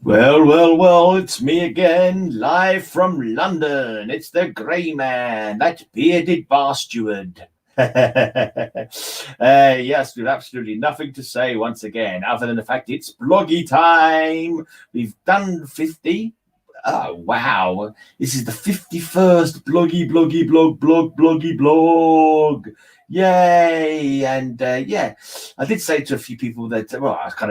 Well, it's me again, live from London. It's the grey man, that bearded bastard. Yes, with absolutely nothing to say once again, other than the fact it's bloggy time. We've done 50. Oh, wow. This is the 51st bloggy blog. Yay. And I did say to a few people that, I kind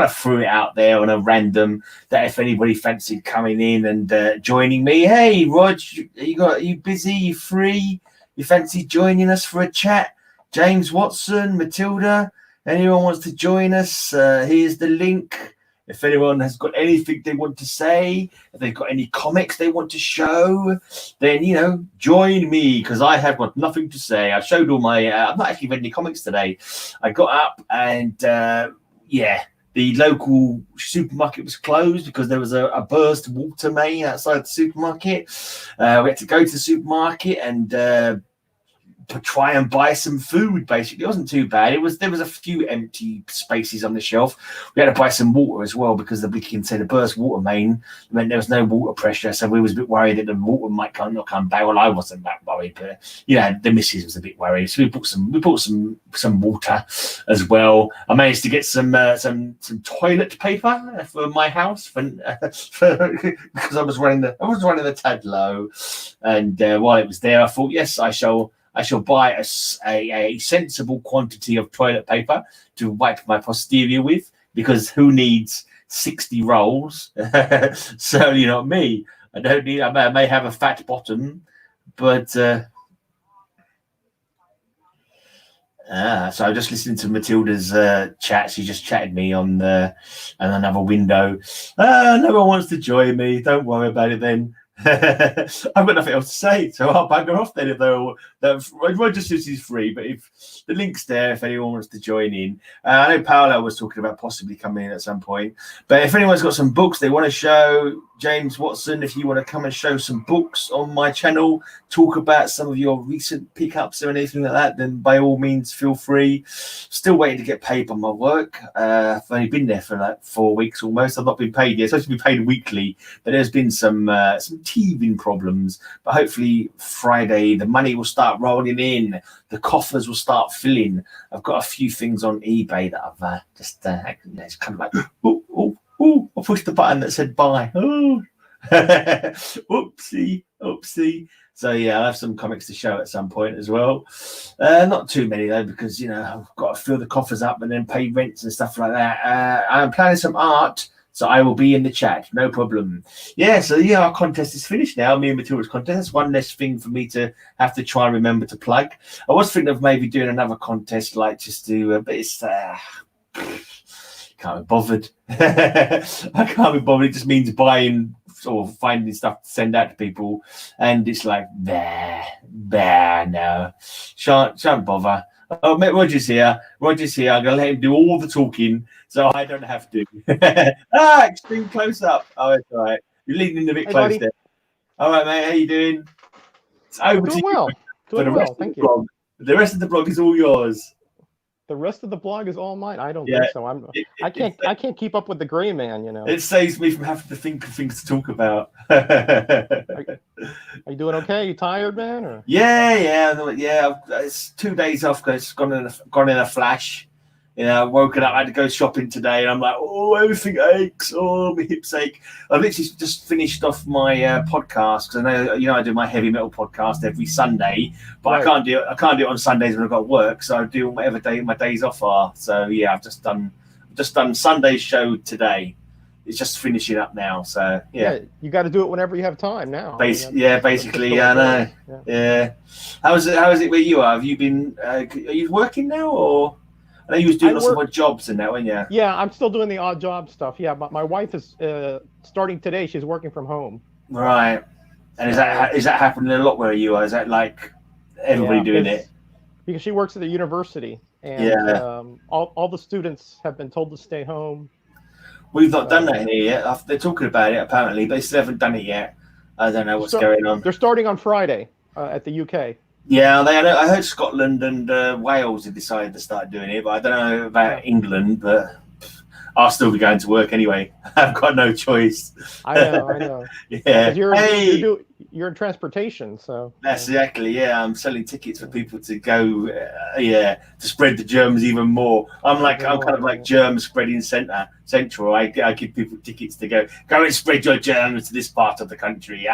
of threw it out there on a random, that if anybody fancied coming in and joining me. Hey, Rog, are you busy? You free? You fancy joining us for a chat? James Watson, Matilda, anyone wants to join us? Here's the link. If anyone has got anything they want to say, if they've got any comics they want to show, then, join me, because I have got nothing to say. I showed all my, I've not actually read any comics today. I got up and, the local supermarket was closed because there was a burst water main outside the supermarket. We had to go to the supermarket and try and buy some food. Basically, it wasn't too bad. There was a few empty spaces on the shelf. We had to buy some water as well because the burst water main meant there was no water pressure, so we was a bit worried that the water might not come back. Well, I wasn't that worried, but the missus was a bit worried, so we bought some water as well. I managed to get some toilet paper for my house because I was running the tad low, and while it was there, I thought, yes, I shall buy a sensible quantity of toilet paper to wipe my posterior with, because who needs 60 rolls? Certainly not me. I may have a fat bottom, but so I'm just listening to Matilda's chat. She just chatted me on another window. No one wants to join me. Don't worry about it then. I've got nothing else to say, so I'll bugger off then. If Roger says he's free, but if the link's there, if anyone wants to join in. I know Paolo was talking about possibly coming in at some point, but if anyone's got some books they want to show, James Watson, if you want to come and show some books on my channel, talk about some of your recent pickups or anything like that, then by all means feel free. Still waiting to get paid by my work. I've only been there for like 4 weeks almost. I've not been paid yet. It's supposed to be paid weekly, but there's been some teething problems. But hopefully Friday the money will start rolling in, the coffers will start filling. I've got a few things on eBay that I've it's kind of like I pushed the button that said buy. Oh, oopsie. So I'll have some comics to show at some point as well. Not too many though, because I've got to fill the coffers up and then pay rents and stuff like that. I'm planning some art, so I will be in the chat, no problem. Our contest is finished now. Me and Matilda's contest. That's one less thing for me to have to try and remember to plug. I was thinking of maybe doing another contest, like just to, but it's can't be bothered. I can't be bothered. It just means buying or finding stuff to send out to people, and it's like no, shan't bother. Oh, Roger's here. I'm gonna let him do all the talking, so I don't have to. Extreme close up. Oh, that's all right. You're leaning a bit close there. All right, mate. How you doing? It's over to you. Doing well. Thank you. Blog. The rest of the blog is all yours. The rest of the blog is all mine. I don't think so. I can't keep up with the gray man. It saves me from having to think of things to talk about. Are you doing okay? You tired, man? Or? Yeah. It's 2 days off because it's gone in a flash. Woken up, I had to go shopping today, and I'm like, everything aches. My hips ache. I've literally just finished off my podcast, because I know, I do my heavy metal podcast every Sunday, but right. I can't do it on Sundays when I've got work, so I do whatever day my days off are. So I've just done Sunday's show today. It's just finishing up now. So you got to do it whenever you have time now. Basically, I know. Yeah. How is it where you are? Have you been? Are you working now, or? I know you was doing lots of odd jobs and that, weren't you? Yeah, I'm still doing the odd job stuff. Yeah, but my wife is starting today. She's working from home. Right. And is that happening a lot where you are? Is that like everybody doing it? Because she works at the university, and all the students have been told to stay home. We've not done that here yet. They're talking about it apparently, but they still haven't done it yet. I don't know what's going on. They're starting on Friday at the UK. Yeah, I heard Scotland and Wales have decided to start doing it, but I don't know about England. But I'll still be going to work anyway. I've got no choice. I know. Yeah. 'Cause you're in transportation, so. That's exactly, yeah. I'm selling tickets for people to go, to spread the germs even more. I'm kind of like germ spreading central. I give people tickets to go and spread your germs to this part of the country.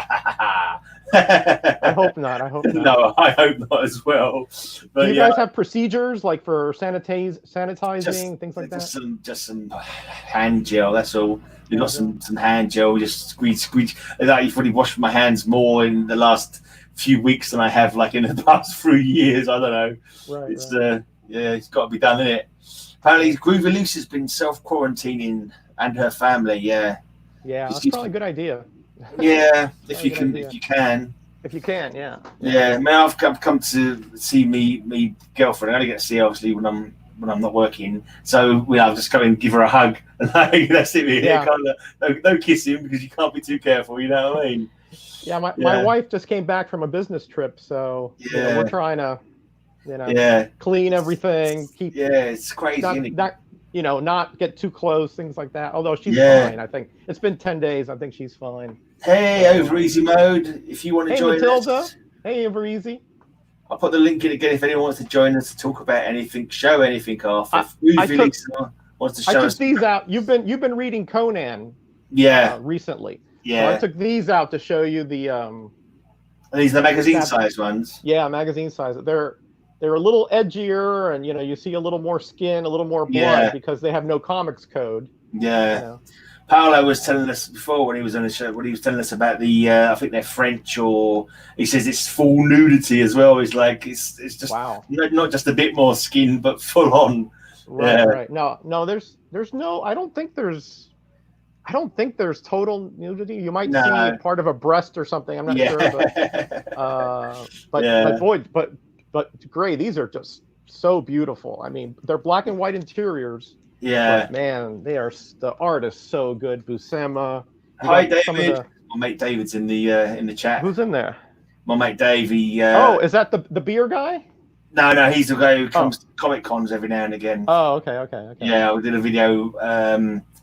I hope not. No, I hope not as well. But do you guys have procedures like for sanitizing, things like that? Just some hand gel. That's all. We've got some hand gel. Just squeeze. I've probably washed my hands more in the last few weeks than I have like in the past 3 years. I don't know. Right. It's got to be done, isn't it? Apparently, Groovy Loose has been self-quarantining and her family. Yeah, that's probably a good idea. Yeah, if you can. If you can, yeah. Yeah, man, I've come to see me girlfriend. I only get to see her obviously when I'm not working. So I'll just go and give her a hug. And that's it. Yeah. No kissing because you can't be too careful. You know what I mean? Yeah, my wife just came back from a business trip, so we're trying to, clean everything, keep. Yeah, it's crazy. Not get too close, things like that. Although she's fine, I think it's been 10 days. I think she's fine. Hey, Over Easy Mode, if you want to join Matilda. us. Hey, Over Easy. I'll put the link in again if anyone wants to join us to talk about anything, show anything off. Wants to show I took us. these out. You've been reading Conan. Recently. Yeah. So I took these out to show you the. These are the magazine size ones. Yeah, magazine size. They're a little edgier, and you see a little more skin, a little more blood because they have no comics code. Yeah. Paolo was telling us before when he was on the show, when he was telling us about the, I think they're French, or he says it's full nudity as well. It's like it's just not just a bit more skin, but full on. Right. No. There's no. I don't think there's total nudity. You might see part of a breast or something. I'm not sure, but Gray, these are just so beautiful. I mean, they're black and white interiors. Yeah, but man, the art is so good. Buscema. Hi, David. My mate David's in the chat. Who's in there? My mate Dave. Is that the beer guy? No, he's the guy who comes to Comic Cons every now and again. Oh, okay. Yeah, we did a video.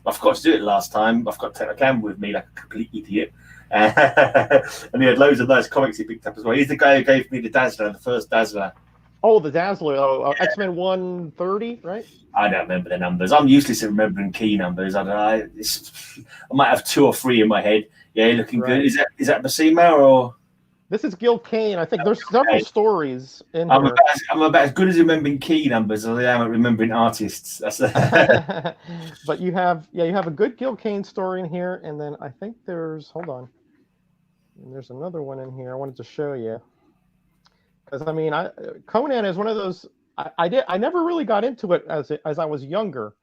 I forgot to do it last time. I forgot to take my camera with me like a complete idiot. And he had loads of nice comics he picked up as well. He's the guy who gave me the Dazzler, the first Dazzler. Oh, the Dazzler. X-Men 130, right? I don't remember the numbers. I'm useless at remembering key numbers. I don't know. I might have 2 or 3 in my head. Yeah, looking good. Is that Buscema or? This is Gil Kane. I think there's several stories in I'm here. I'm about as good at remembering key numbers as I am at remembering artists. That's But you have a good Gil Kane story in here, and then I think there's there's another one in here I wanted to show you. Because Conan is one of those. I never really got into it as I was younger,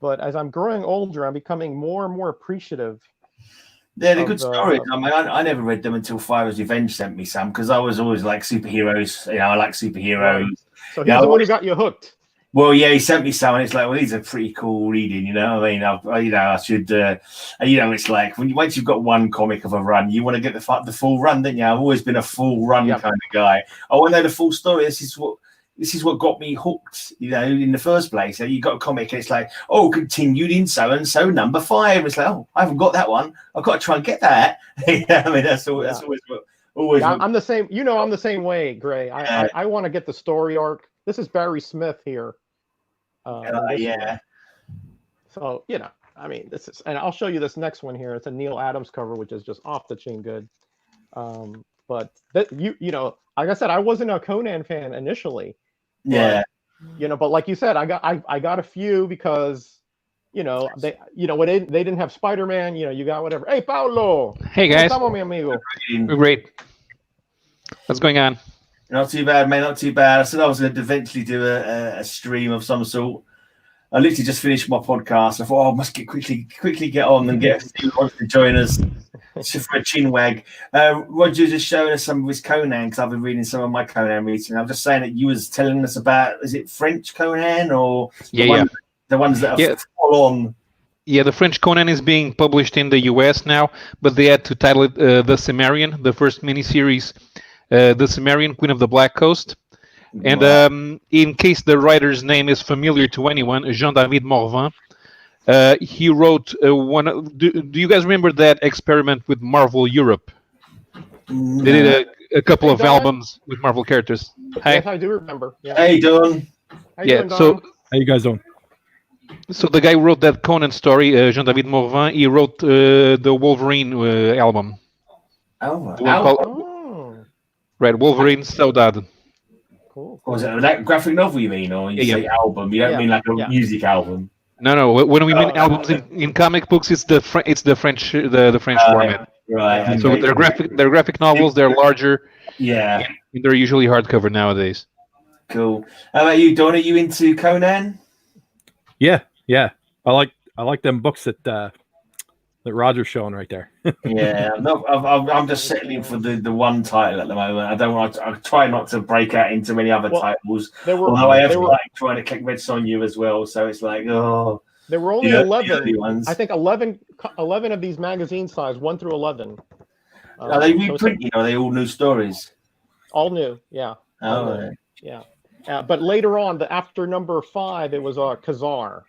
but as I'm growing older, I'm becoming more and more appreciative. Yeah, they're good stories. I never read them until Fire's Revenge sent me some, because I was always like superheroes. I like superheroes. Right. So he's the one who got you hooked. Well, yeah, he sent me some, and it's like, well, these are pretty cool reading. You know what I mean? I should. It's like once you've got one comic of a run, you want to get the full run, don't you? I've always been a full run kind of guy. I want to know the full story. This is what got me hooked, in the first place. You got a comic and it's like, continued in so-and-so number 5. It's like, I haven't got that one. I've got to try and get that. That's always what. I'm the same. I'm the same way, Gray. I want to get the story arc. This is Barry Smith here. Yeah. So, this is, and I'll show you this next one here. It's a Neil Adams cover, which is just off the chain good. But that like I said, I wasn't a Conan fan initially. Yeah. But like you said, I got a few because they when they didn't have Spider-Man, you got whatever. Hey, Paulo. Hey guys. ¿Cómo estamos, mi amigo? We're great. What's going on? Not too bad, mate. Not too bad. I said I was going to eventually do a stream of some sort. I literally just finished my podcast. I thought, I must quickly get on and get who wants to join us. Just for a chin wag. Roger just showing us some of his Conan, because I've been reading some of my Conan reading. I'm just saying that you was telling us about, is it French Conan or the ones that are full on? Yeah, the French Conan is being published in the US now, but they had to title it The Cimmerian, the first miniseries, The Cimmerian, Queen of the Black Coast. And in case the writer's name is familiar to anyone, Jean-David Morvan, he wrote do you guys remember that experiment with Marvel Europe? They did a couple Hey, of Don. albums with Marvel characters. Hi. Yes, I do remember. Yeah. Hey, Don. How you doing, so Don? How you guys doing? so the guy who wrote that Conan story, Jean-David Morvan, he wrote the Wolverine album. Oh, The one called Oh, Wolverine Saudade. cool. was it that graphic novel you mean, or you Yeah, say album? You don't Yeah, mean like a yeah. music album? No. When we mean Oh. albums in comic books, it's the French the French format. Right. So Okay. they're graphic novels. They're larger. Yeah. And they're usually hardcover nowadays. Cool. How about you, Don? Are you into Conan? Yeah. I like them books that Roger's showing right there. Yeah, I'm just settling for the one title at the moment. I don't want to. I try not to break out into many other Well, titles. Although I have like trying to click Red Sonja as well, so it's like there were only the 11. early ones. I think 11 of these magazine size, 1 through 11. Are they so reprinting? Or are they all new stories? all new, yeah. All new. right. Yeah. But later on, after number 5, it was Khazar.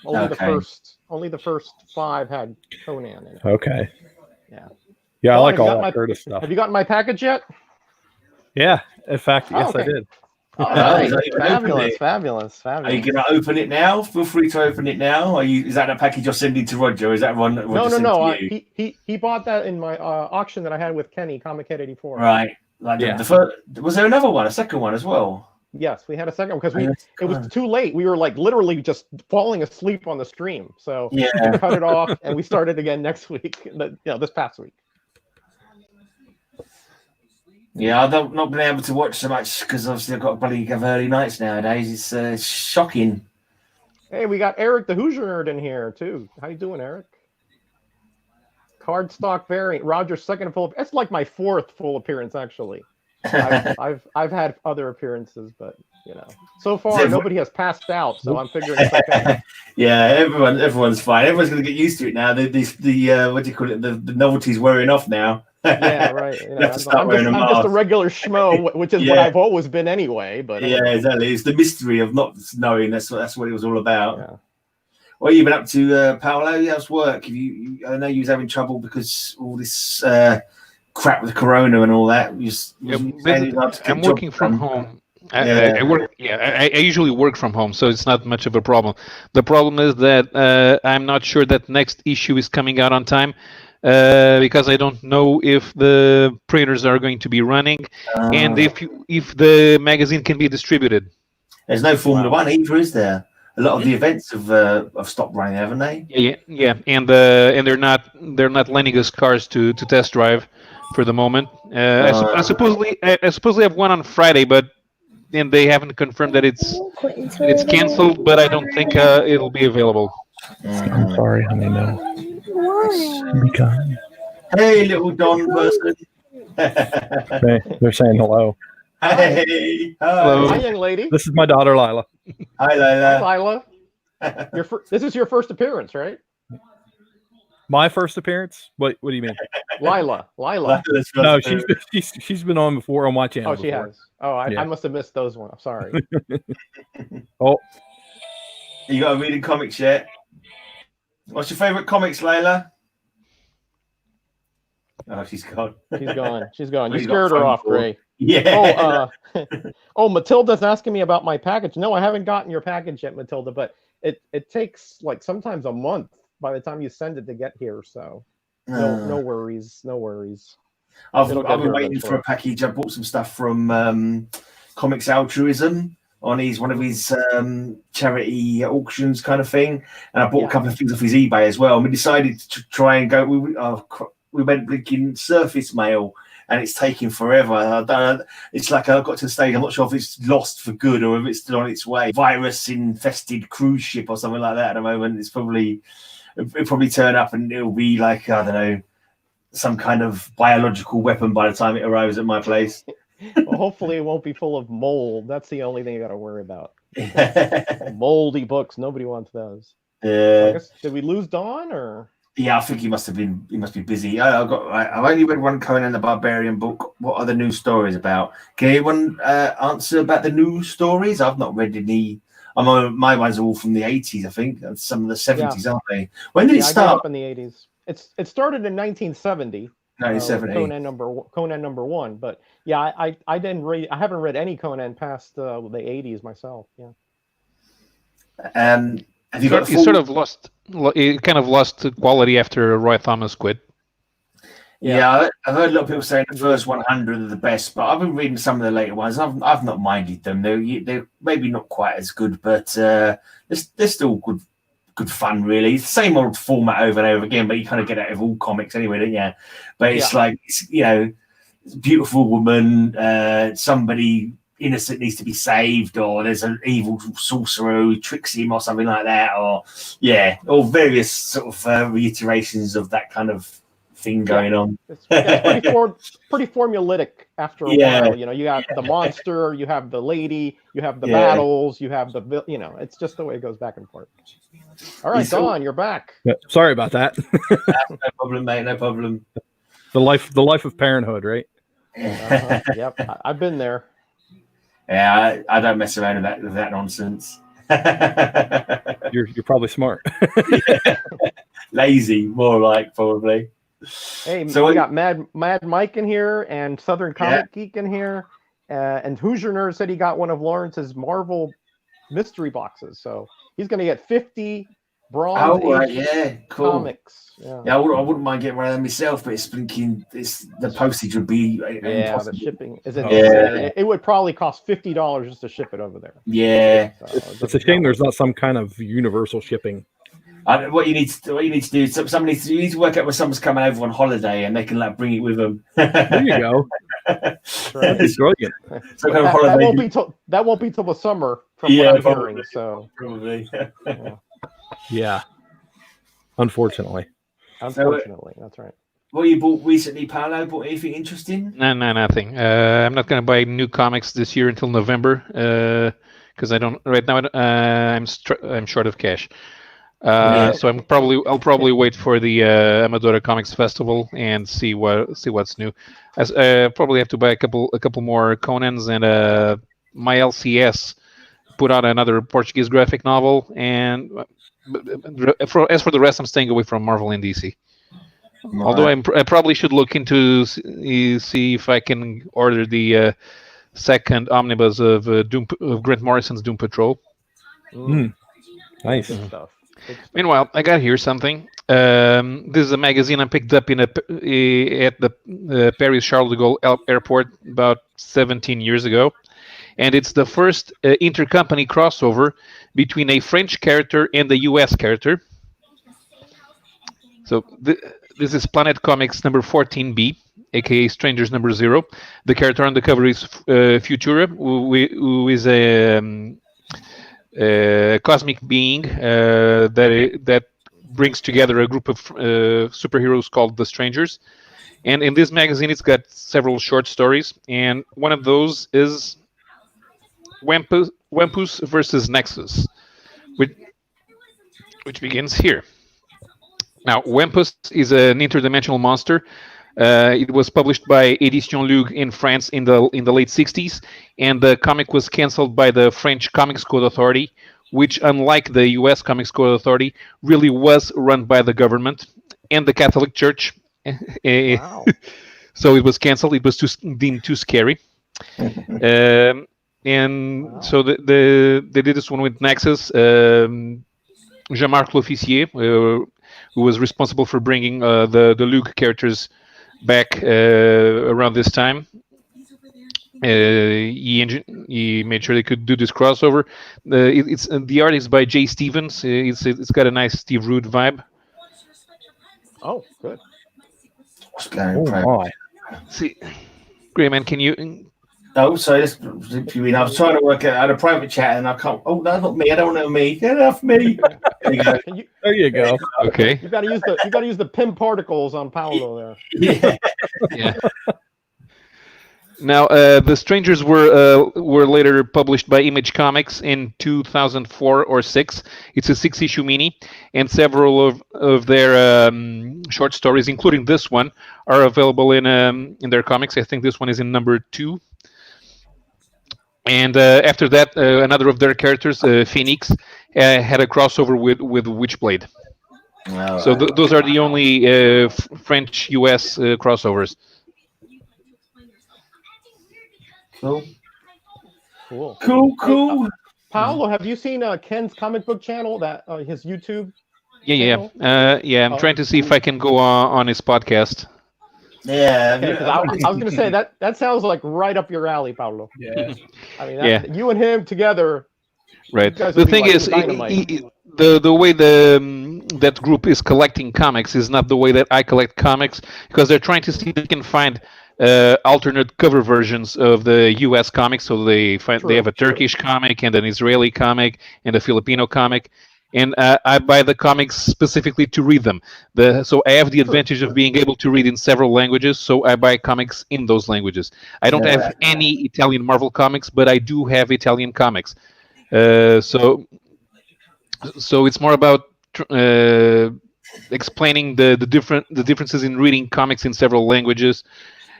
Only the first 5 had Conan in it. Okay. Yeah. Yeah, I Don, like have you all got that Curtis stuff. Have you gotten my package yet? Yeah. In fact, yes, okay. I did. All right. Fabulous. Are you going to open it now? Feel free to open it now. Is that a package you're sending to Roger? Is that one? That Roger sent to you? He bought that in my auction that I had with Kenny, Comic Head 84. Right. Like Yeah. the first, was there another one, a second one as well? Yes, we had a second because it was too late. We were like literally just falling asleep on the stream. So Yeah. we cut it off and we started again next week. This past week. Yeah, I've not been able to watch so much because obviously I've got to bloody have early nights nowadays. It's shocking. Hey, we got Eric the Hoosier Nerd in here too. How you doing, Eric? Cardstock variant. Roger's second full. It's like my 4th full appearance actually. I've had other appearances, but so far nobody has passed out, so I'm figuring it's okay. Yeah, everyone's fine. Everyone's going to get used to it now. The what do you call it? The novelty's wearing off now. Yeah, right. I'm just a regular schmo, which is what I've always been anyway. But exactly. It's the mystery of not knowing. That's what it was all about. Yeah. What have you been up to, Paolo? How's work? I know you was having trouble because all this crap with Corona and all that. I'm working from home. I work. I usually work from home, so it's not much of a problem. The problem is that I'm not sure that next issue is coming out on time because I don't know if the printers are going to be running and if the magazine can be distributed. There's no Formula One either, is there? A lot of the events have stopped running, haven't they? Yeah, and they're not lending us cars to test drive for the moment. I supposedly have one on Friday, but and they haven't confirmed that it's canceled. But I don't think it'll be available. I'm sorry, honey. No. Because Hey, little Don person. they're saying hello. Hey. Hello. Hi, young lady. This is my daughter, Lila. Hi, Lola. Hi, Lila. This is your first appearance, right? My first appearance? What do you mean? Lila. No, she's been on before on my channel. Oh, she before. has. Oh, I Yeah. must have missed those ones. I'm sorry. Oh, You got a reading comics yet? What's your favorite comics, Layla? Oh, she's gone. She's gone. You We've got scared her phone off, call. Ray. Yeah. Matilda's asking me about my package. No, I haven't gotten your package yet, Matilda, but it takes like sometimes a month by the time you send it to get here. So no worries. I've been waiting for a package. I bought some stuff from Comics Altruism on one of his charity auctions kind of thing, and I bought a couple of things off his eBay as well. And we decided to try and go. We went blinking Surface Mail, and it's taking forever. It's like I got to the stage. I'm not sure if it's lost for good or if it's still on its way. Virus-infested cruise ship or something like that at the moment. It'll probably turn up and it'll be like, I don't know, some kind of biological weapon by the time it arrives at my place. Well, hopefully it won't be full of mold. That's the only thing you got to worry about. Moldy books. Nobody wants those. Yeah. I guess, did we lose Dawn or? Yeah, I think he must be busy. I've only read one Conan the Barbarian book. What are the new stories about? Can anyone answer about the new stories? I've not read any. My ones are all from the 80s, I think, and some of the 70s, aren't they? When did it I start? grew up in the 80s. It started in 1970. 1970. Conan #1, but yeah, I didn't read. I haven't read any Conan past the 80s myself. Yeah. Have you got the full... It kind of lost quality after Roy Thomas quit. Yeah, I've heard a lot of people saying the first 100 are the best, but I've been reading some of the later ones. I've not minded them. They're maybe not quite as good, but they're still good fun, really. It's the same old format over and over again, but you kind of get out of all comics anyway, don't you? But it's like, it's a beautiful woman, somebody innocent needs to be saved, or there's an evil sorcerer who tricks him or something like that, or various sort of reiterations of that kind of thing going on. It's pretty formulaic after a while. You have the monster, you have the lady, you have the battles, you have the it's just the way it goes back and forth. All right, Don, you're back. Yeah, sorry about that. No problem, mate. No problem. The life of parenthood, right? Yep, I've been there. Yeah, I don't mess around with that nonsense. You're probably smart. Lazy, more like, probably. Hey, so we got Mad Mike in here and Southern Comic Geek in here, and Hoosier Nerd said he got one of Lawrence's Marvel mystery boxes, so he's going to get 50 Bronze Age comics. Yeah, I wouldn't mind getting one of them myself, but the postage would be impossible. The shipping is insane. It would probably cost $50 just to ship it over there. Yeah, it's a shame there's not some kind of universal shipping. What you need to do is you need to work out where someone's coming over on holiday and they can bring it with them. There you go. That's brilliant. So that won't be till the summer from what I'm hearing. So probably. Yeah. Unfortunately, that's right. What you bought recently, Paolo? Bought anything interesting? No, nothing. I'm not going to buy new comics this year until November because I don't. Right now, I'm short of cash. So I'll probably wait for the Amadora Comics Festival and see what's new. Probably have to buy a couple more Conans, and my LCS put out another Portuguese graphic novel, and as for the rest, I'm staying away from Marvel and DC. Right. Although I probably should look into see if I can order the second omnibus of Grant Morrison's Doom Patrol. Nice stuff. Meanwhile, I got here something. This is a magazine I picked up at the Paris Charles de Gaulle airport about 17 years ago. And it's the first intercompany crossover between a French character and a US character. So this is Planet Comics number 14B, aka Strangers number 0. The character on the cover is Futura, who is a cosmic being that brings together a group of superheroes called the Strangers. And in this magazine, it's got several short stories, and one of those is Wampus versus Nexus, which begins here. Now, Wampus is an interdimensional monster. It was published by Éditions Lug in France in the late 60s, and the comic was cancelled by the French Comics Code Authority, which, unlike the US Comics Code Authority, really was run by the government and the Catholic Church. Wow. So it was cancelled. It was deemed too scary. So they did this one with Nexus. Jean-Marc L'Officier, who was responsible for bringing the Luke characters back around this time. He made sure they could do this crossover. The art is by Jay Stevens. It's got a nice Steve Rude vibe. Oh, good. See, great man. Can you? Oh, sorry. I was trying to work out. I had a private chat, and I can't. Oh, that's not me. I don't know me. Get off me. There you go. There you go. Okay. You got to use the PIM particles on Paolo there. Yeah. Now, the Strangers were later published by Image Comics in 2004 or 6. It's a 6-issue mini, and several of their short stories, including this one, are available in their comics. I think this one is in number 2. And after that, another of their characters, Phoenix, had a crossover with Witchblade. So those are the only French-U.S. crossovers. Cool. Cool. Cool. Hey, Paolo, have you seen Ken's comic book channel? That his YouTube. Yeah. I'm trying to see if I can go on his podcast. Yeah. Okay, because I was going to say that sounds like right up your alley, Paolo. Yeah. I mean, you and him together. Right. You guys The would be thing like is, dynamite. the way that group is collecting comics is not the way that I collect comics, because they're trying to see if they can find alternate cover versions of the U.S. comics. So they have a Turkish comic and an Israeli comic and a Filipino comic, and I buy the comics specifically to read them. So I have the advantage of being able to read in several languages. So I buy comics in those languages. I don't have any Italian Marvel comics, but I do have Italian comics. So it's more about explaining the differences in reading comics in several languages,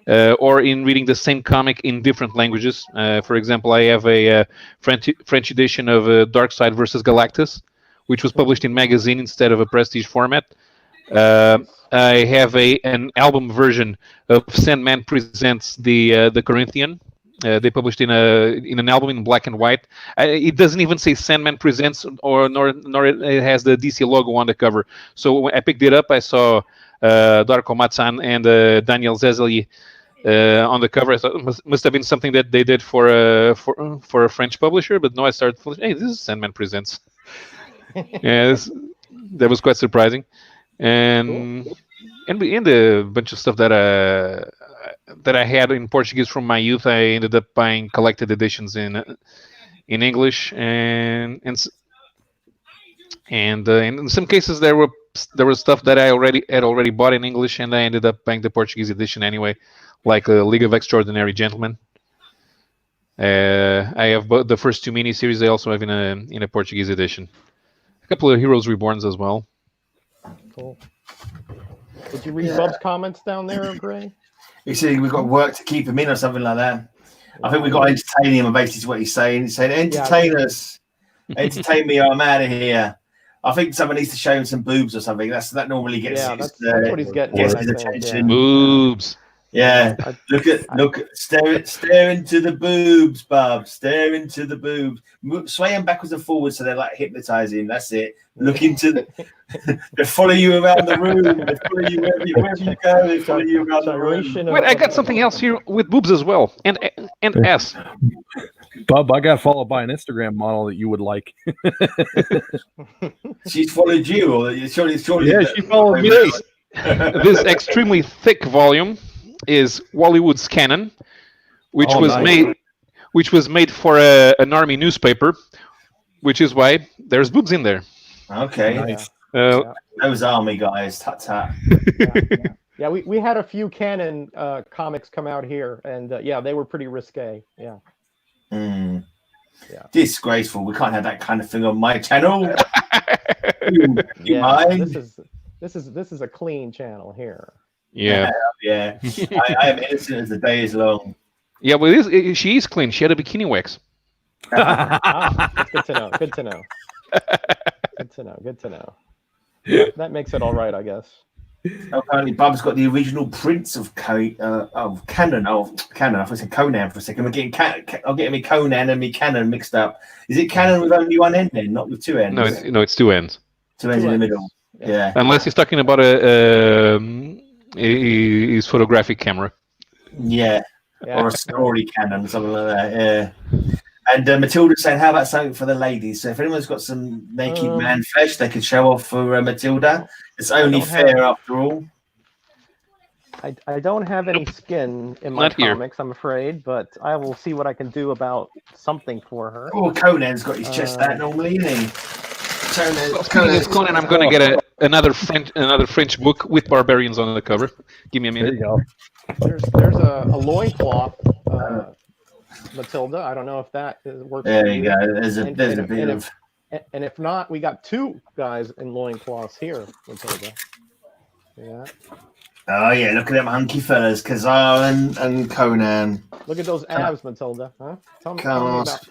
or in reading the same comic in different languages. For example, I have a French edition of Darkseid versus Galactus, which was published in magazine instead of a prestige format. I have an album version of Sandman Presents the Corinthian. They published in an album in black and white. It doesn't even say Sandman Presents, nor it has the DC logo on the cover. So when I picked it up, I saw Darko Matsan and Daniel Zezeli on the cover. I thought it must have been something that they did for a French publisher. But no, I started, hey, this is Sandman Presents. Yeah, that was quite surprising. And a bunch of stuff that I had in Portuguese from my youth, I ended up buying collected editions in English, and in some cases there was stuff that I had already bought in English, and I ended up buying the Portuguese edition anyway, like League of Extraordinary Gentlemen. I have the first two miniseries. I also have in a Portuguese edition. A couple of Heroes Reborns as well. Cool. Did you read Bub's comments down there, Gray? He said we've got work to keep him in or something like that. I think we've got to entertain him, basically what he's saying. He's saying, entertain us. Entertain me or I'm out of here. I think someone needs to show him some boobs or something. That normally gets that's what he's getting. Gets his attention. Yeah. Boobs. Yeah. Stare into the boobs, Bob. Stare into the boobs. Sway them backwards and forwards so they're like hypnotizing. That's it. Look into they follow you around the room. They follow you wherever you go. They follow you around the room. Wait, I got something else here with boobs as well. And S. Bub, I got followed by an Instagram model that you would like. She's followed you, or surely. Yeah, she followed me. This extremely thick volume is Wallywood's Canon, which was made for an army newspaper, which is why there's boobs in there. Okay. Nice. Those army guys, tut. Yeah, we had a few Canon comics come out here, and they were pretty risque. Yeah. Yeah. Disgraceful. We can't have that kind of thing on my channel. This is a clean channel here. Yeah. I am innocent as the day is long. Yeah, well, she is clean. She had a bikini wax. That's good to know. Good to know. Good to know. That makes it all right, I guess. Apparently, Bub's got the original prints of Canon. Canon. I said Conan for a second. I'm getting me Conan and me Canon mixed up. Is it Canon with only one end then, not with two ends? No, it's two ends. Two ends in the middle. Yeah. Unless he's talking about his photographic camera. Yeah. Or a story Canon, something like that. Yeah. And Matilda's saying, how about something for the ladies? So if anyone's got some naked man flesh, they could show off for Matilda. It's only fair after all. I don't have any skin in my comics, I'm afraid, but I will see what I can do about something for her. Oh, Conan's got his chest out normally, isn't he? Conan, I'm going to get another French book with barbarians on the cover. Give me a minute. There you go. There's a loincloth, Matilda. I don't know if that works. There you go. There's a bit of. And if not, we got two guys in loincloths here, Matilda. Yeah. Oh yeah, look at them hunky fellas, Kazar and Conan. Look at those abs, Matilda. Huh? Tell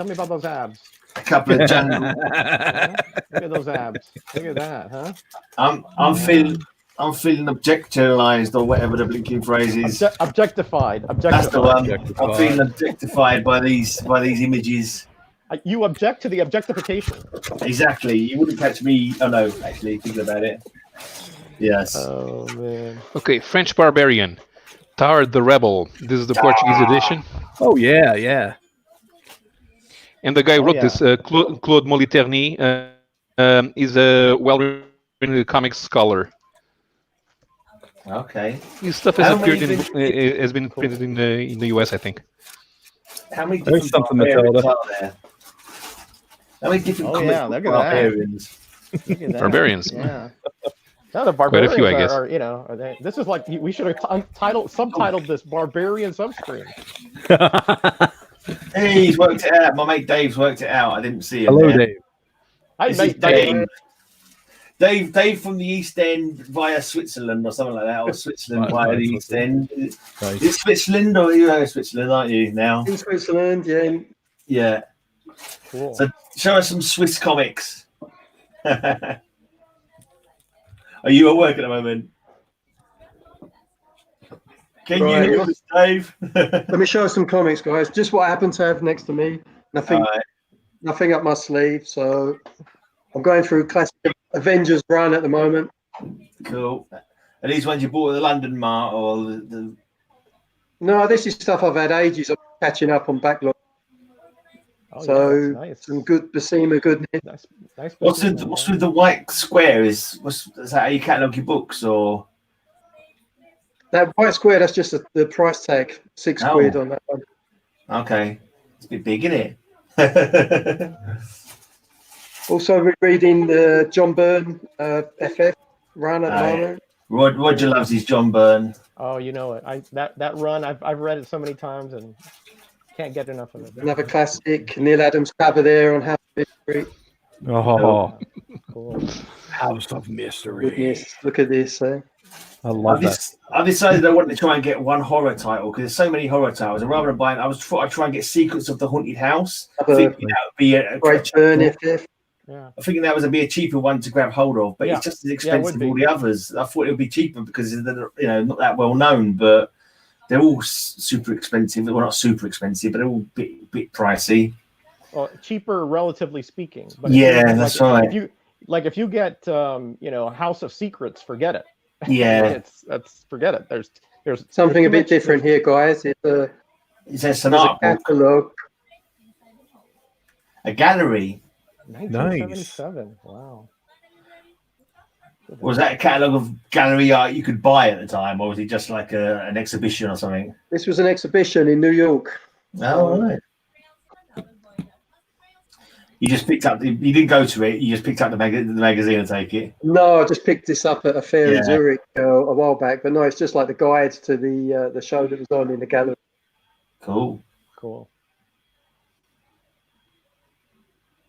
me about those abs. A couple of jungle. Huh? Look at those abs. Look at that, huh? I'm feeling objectified or whatever the blinking phrase is. Objectified. That's the one. I'm feeling objectified by these images. You object to the objectification. Exactly. You wouldn't catch me. Oh no, actually, thinking about it. Yes. Oh man. Okay, French Barbarian, Tard the Rebel. This is the Portuguese edition. Oh yeah, yeah. And the guy who wrote this, Claude Moliterny, is a well-written comics scholar. Okay. His stuff has has been printed in the US, I think. How many There's different something barbarians are there? How many different look at barbarians? Look at that. Barbarians. Yeah. No, the barbarians Quite a few, I guess. are this is like we should have subtitled this Barbarian Substream. Hey, he's worked it out. My mate Dave's worked it out. I didn't see him. Hello, there. Dave. Hi, This mate is Dave. Dave from the East End via Switzerland or something like that, or Switzerland via the East End. Nice. Is Switzerland or you are Switzerland, aren't you now? In Switzerland, yeah. Yeah. Cool. So show us some Swiss comics. Are you at work at the moment? Can Right. you hear us, Dave? Let me show you some comics, guys. Just what I happen to have next to me. Nothing, Alright. nothing up my sleeve. So I'm going through classic Avengers run at the moment. Cool. Are these ones you bought at the London Mart or the No, this is stuff I've had ages. I'm catching up on backlog. Oh, So yeah, that's nice. some good Basima goodness. Nice. what's with the white square? Is that how you catalogue your books or? That white square, that's just the price tag, £6 on that one. Okay, it's a bit big, isn't it? Also reading the John Byrne FF run at the moment. Roger loves his John Byrne. Oh, you know it. That run I've read it so many times and can't get enough of it. Another classic, Neil Adams cover there on House of Mystery. Oh, Cool. House of Mystery. Goodness, look at this. I love that. I've decided I want to try and get one horror title because there's so many horror titles. And rather than buying, I'd try and get Secrets of the Haunted House. I think that would be a Great Byrne FF. Yeah. I think that would be a cheaper one to grab hold of, but Yeah. it's just as Yeah, it expensive would as all be. the others. I thought it would be cheaper because they're not that well known, but they're all super expensive. Well, not super expensive, but they're all a bit pricey. Well, cheaper relatively speaking. But Yeah, that's right. If you get House of Secrets, forget it. Yeah, forget it. There's Something a too bit much- different here, guys. It's it's an there's a art book, catalogue. a gallery. 1977. Wow. Was that a catalogue of gallery art you could buy at the time, or was it just like an exhibition or something? This was an exhibition in New York. Oh, right. You just picked up. You didn't go to it. You just picked up the magazine and take it. No, I just picked this up at a fair Yeah. in Zurich a while back. But no, it's just like the guides to the show that was on in the gallery. Cool. Cool.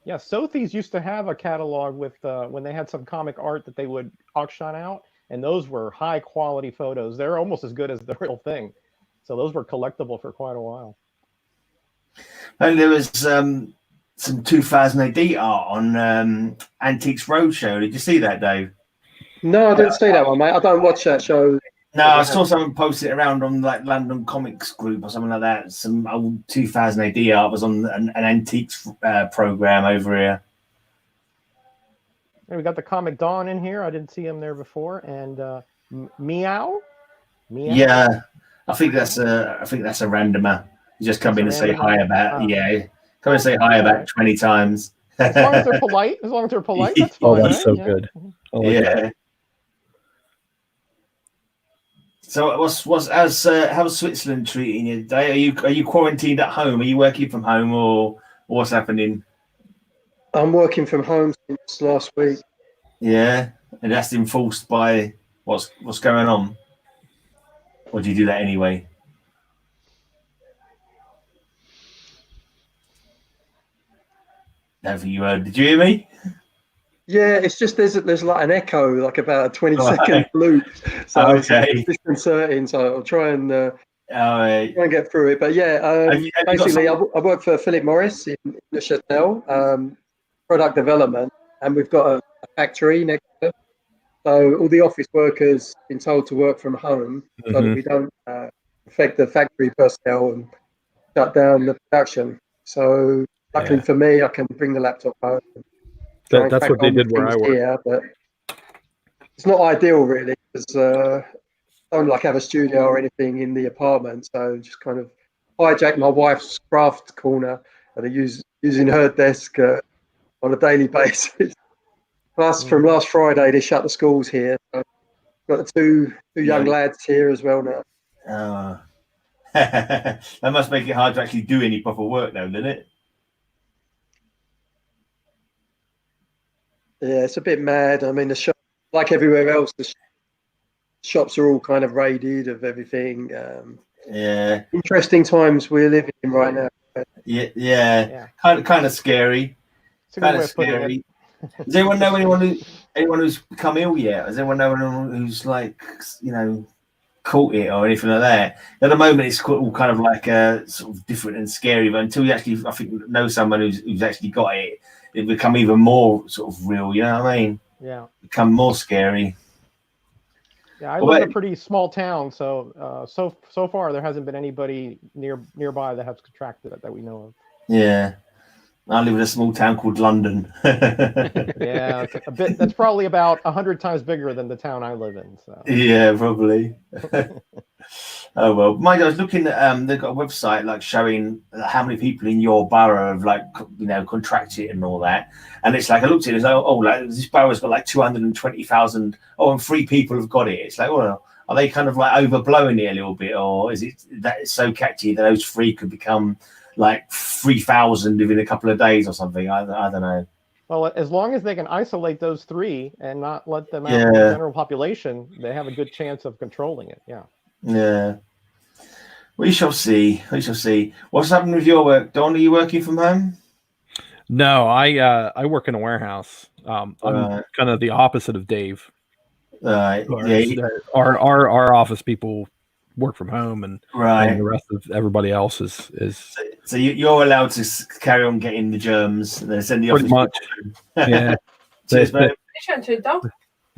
Yeah, Sotheby's used to have a catalog with when they had some comic art that they would auction out, and those were high quality photos. They're almost as good as the real thing. So those were collectible for quite a while. And there was some 2000 AD art on Antiques Roadshow. Did you see that, Dave? No, I didn't see that one, mate. I don't watch that show. No, I saw someone post it around on like London Comics Group or something like that. Some old 2000 AD art was on an antiques program over here. And we got the Comic Dawn in here. I didn't see him there before. And Meow. Yeah, I think that's a randomer. You just come in and say hi about come and say hi about 20 times. As long as they're polite. That's Oh, fine. that's right? so Yeah. good. I like Yeah. that. So how's Switzerland treating you today? Are you quarantined at home? Are you working from home or what's happening? I'm working from home since last week. Yeah, and that's enforced by what's going on. Or do you do that anyway? Never you heard. Did you hear me? Yeah, it's just there's like an echo, like about a 20-second Right. loop. So Okay. it's disconcerting. So I'll try and Right. try and get through it. But yeah, Have you got basically, some- I work for Philip Morris in the Chanel, product development, and we've got a factory next to it. So all the office workers been told to work from home so that we don't affect the factory personnel and shut down the production. So luckily for me, I can bring the laptop home. That's what they did where I work. Here, but it's not ideal really because I don't like have a studio or anything in the apartment. So just kind of hijack my wife's craft corner and using her desk on a daily basis. Plus, from last Friday, they shut the schools here. So got the two young lads here as well now. That must make it hard to actually do any proper work, though, doesn't it? Yeah, it's a bit mad. I mean, the shop, like everywhere else, the shops are all kind of raided of everything. Yeah. Interesting times we're living in right now. Yeah. Kind of scary. Kind of scary. Does anyone know anyone who's become ill yet? Does anyone know anyone who's like, caught it or anything like that? At the moment, it's all kind of like sort of different and scary. But until you actually, I think, know someone who's actually got it, it become even more sort of real. You know what I mean? Yeah. Become more scary. Yeah, I live in a pretty small town, so so far there hasn't been anybody nearby that has contracted it that we know of. Yeah. I live in a small town called London. Yeah, it's a bit. That's probably about 100 times bigger than the town I live in. So yeah, probably. Oh well, mind you, I was looking at they've got a website like showing how many people in your borough have contracted it and all that, and it's like I looked at it and like this borough's got like 220,000. Oh, and 3 people have got it. It's like, well, are they kind of like overblowing it a little bit, or is it that it's so catchy that those 3 could become like 3,000 within a couple of days or something? I don't know. Well, as long as they can isolate those 3 and not let them out to the general population, they have a good chance of controlling it. Yeah. Yeah. We shall see. We shall see. What's happening with your work, Don? Are you working from home? No, I work in a warehouse. I'm kind of the opposite of Dave. Our office people work from home, and the rest of everybody else is. So you're allowed to carry on getting the germs and then send the office. Pretty much. Yeah. Cheers, they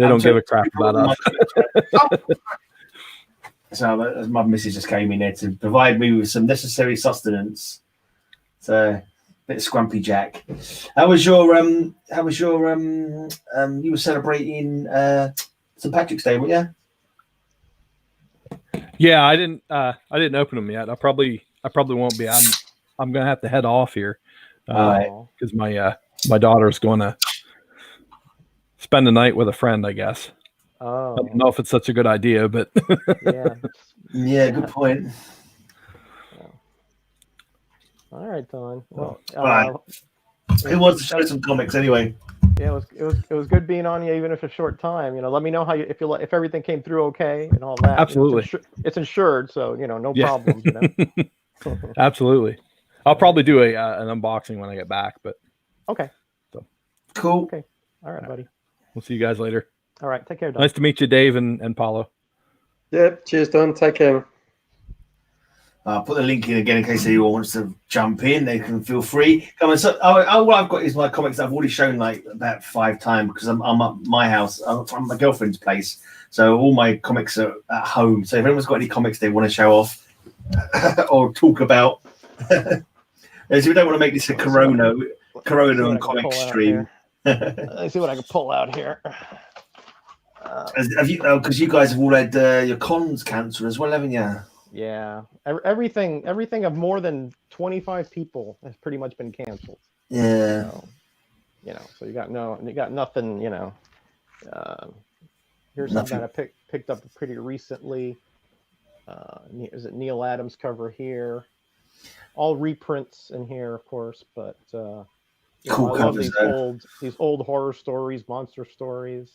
don't give a crap about us. So my missus just came in there to provide me with some necessary sustenance. So a bit of Scrumpy Jack. How was your you were celebrating St. Patrick's Day, weren't you? Yeah, I didn't open them yet. I probably won't be. I'm gonna have to head off here because my daughter's going to spend the night with a friend, I guess. Oh. I don't know if it's such a good idea, but yeah, good point. All right, Don. Well, it was to show some comics anyway. Yeah, it was good being on you, even if it's a short time. Let me know how if everything came through okay and all that. Absolutely, it's insured, so no problems. Absolutely, I'll probably do an unboxing when I get back. But okay, so cool. Okay, all right, buddy. We'll see you guys later. All right, take care, Don. Nice to meet you, Dave and Paulo. Yep, cheers, Don. Take care. I'll put the link in again in case anyone wants to jump in. They can feel free. Come on. So, what I've got is my comics that I've already shown like about 5 times because I'm at my house. I'm at my girlfriend's place, so all my comics are at home. So if anyone's got any comics they want to show off or talk about, as we don't want to make this a Corona and comic stream. Let's see what I can pull out here. Have you? Because you guys have all had your cons cancelled as well, haven't you? Yeah, everything of more than 25 people has pretty much been canceled. Yeah. So you got nothing. Here's something that I picked up pretty recently. Is it Neil Adams cover here? All reprints in here, of course, but cool I love covers. These old horror stories, monster stories.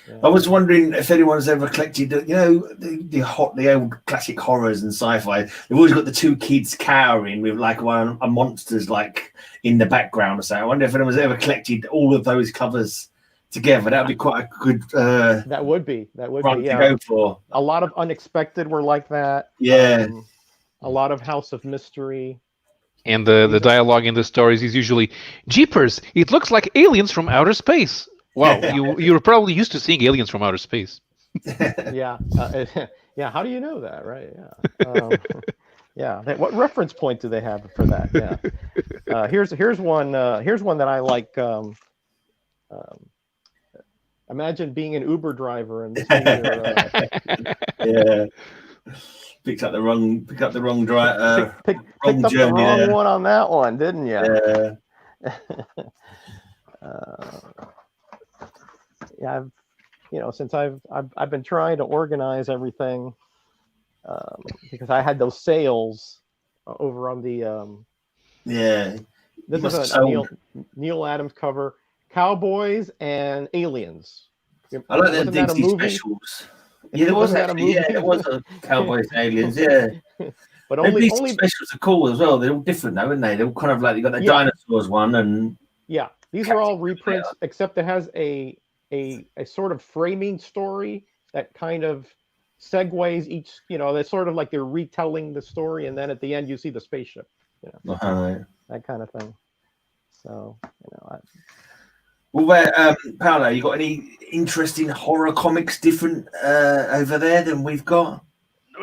Yeah. I was wondering if anyone's ever collected, the old classic horrors and sci-fi. They've always got the 2 kids cowering with like a monster's like in the background or so. I wonder if anyone's ever collected all of those covers together. That'd be quite a good. That would be. To Yeah. go for. A lot of Unexpected were like that. Yeah. A lot of House of Mystery. And the dialogue in the stories is usually, "Jeepers! It looks like aliens from outer space." Wow, you're probably used to seeing aliens from outer space. Yeah. Yeah. How do you know that, right? Yeah. Yeah. What reference point do they have for that? Yeah. Here's one that I like. Imagine being an Uber driver and seeing yeah. Picked up the wrong drive. Picked up the wrong one on that one, didn't you? Yeah. Yeah, since I've been trying to organize everything because I had those sales over on the This is a Neil Adams cover, Cowboys and Aliens. I like them Disney specials. Yeah, it was a Cowboys and Aliens, yeah. But only specials are cool as well. They're all different though, aren't they? They're all kind of like, you got the dinosaurs one and these are all reprints except it has a sort of framing story that kind of segues each, that's sort of like they're retelling the story, and then at the end you see the spaceship, that kind of thing. So, Paolo, you got any interesting horror comics different over there than we've got?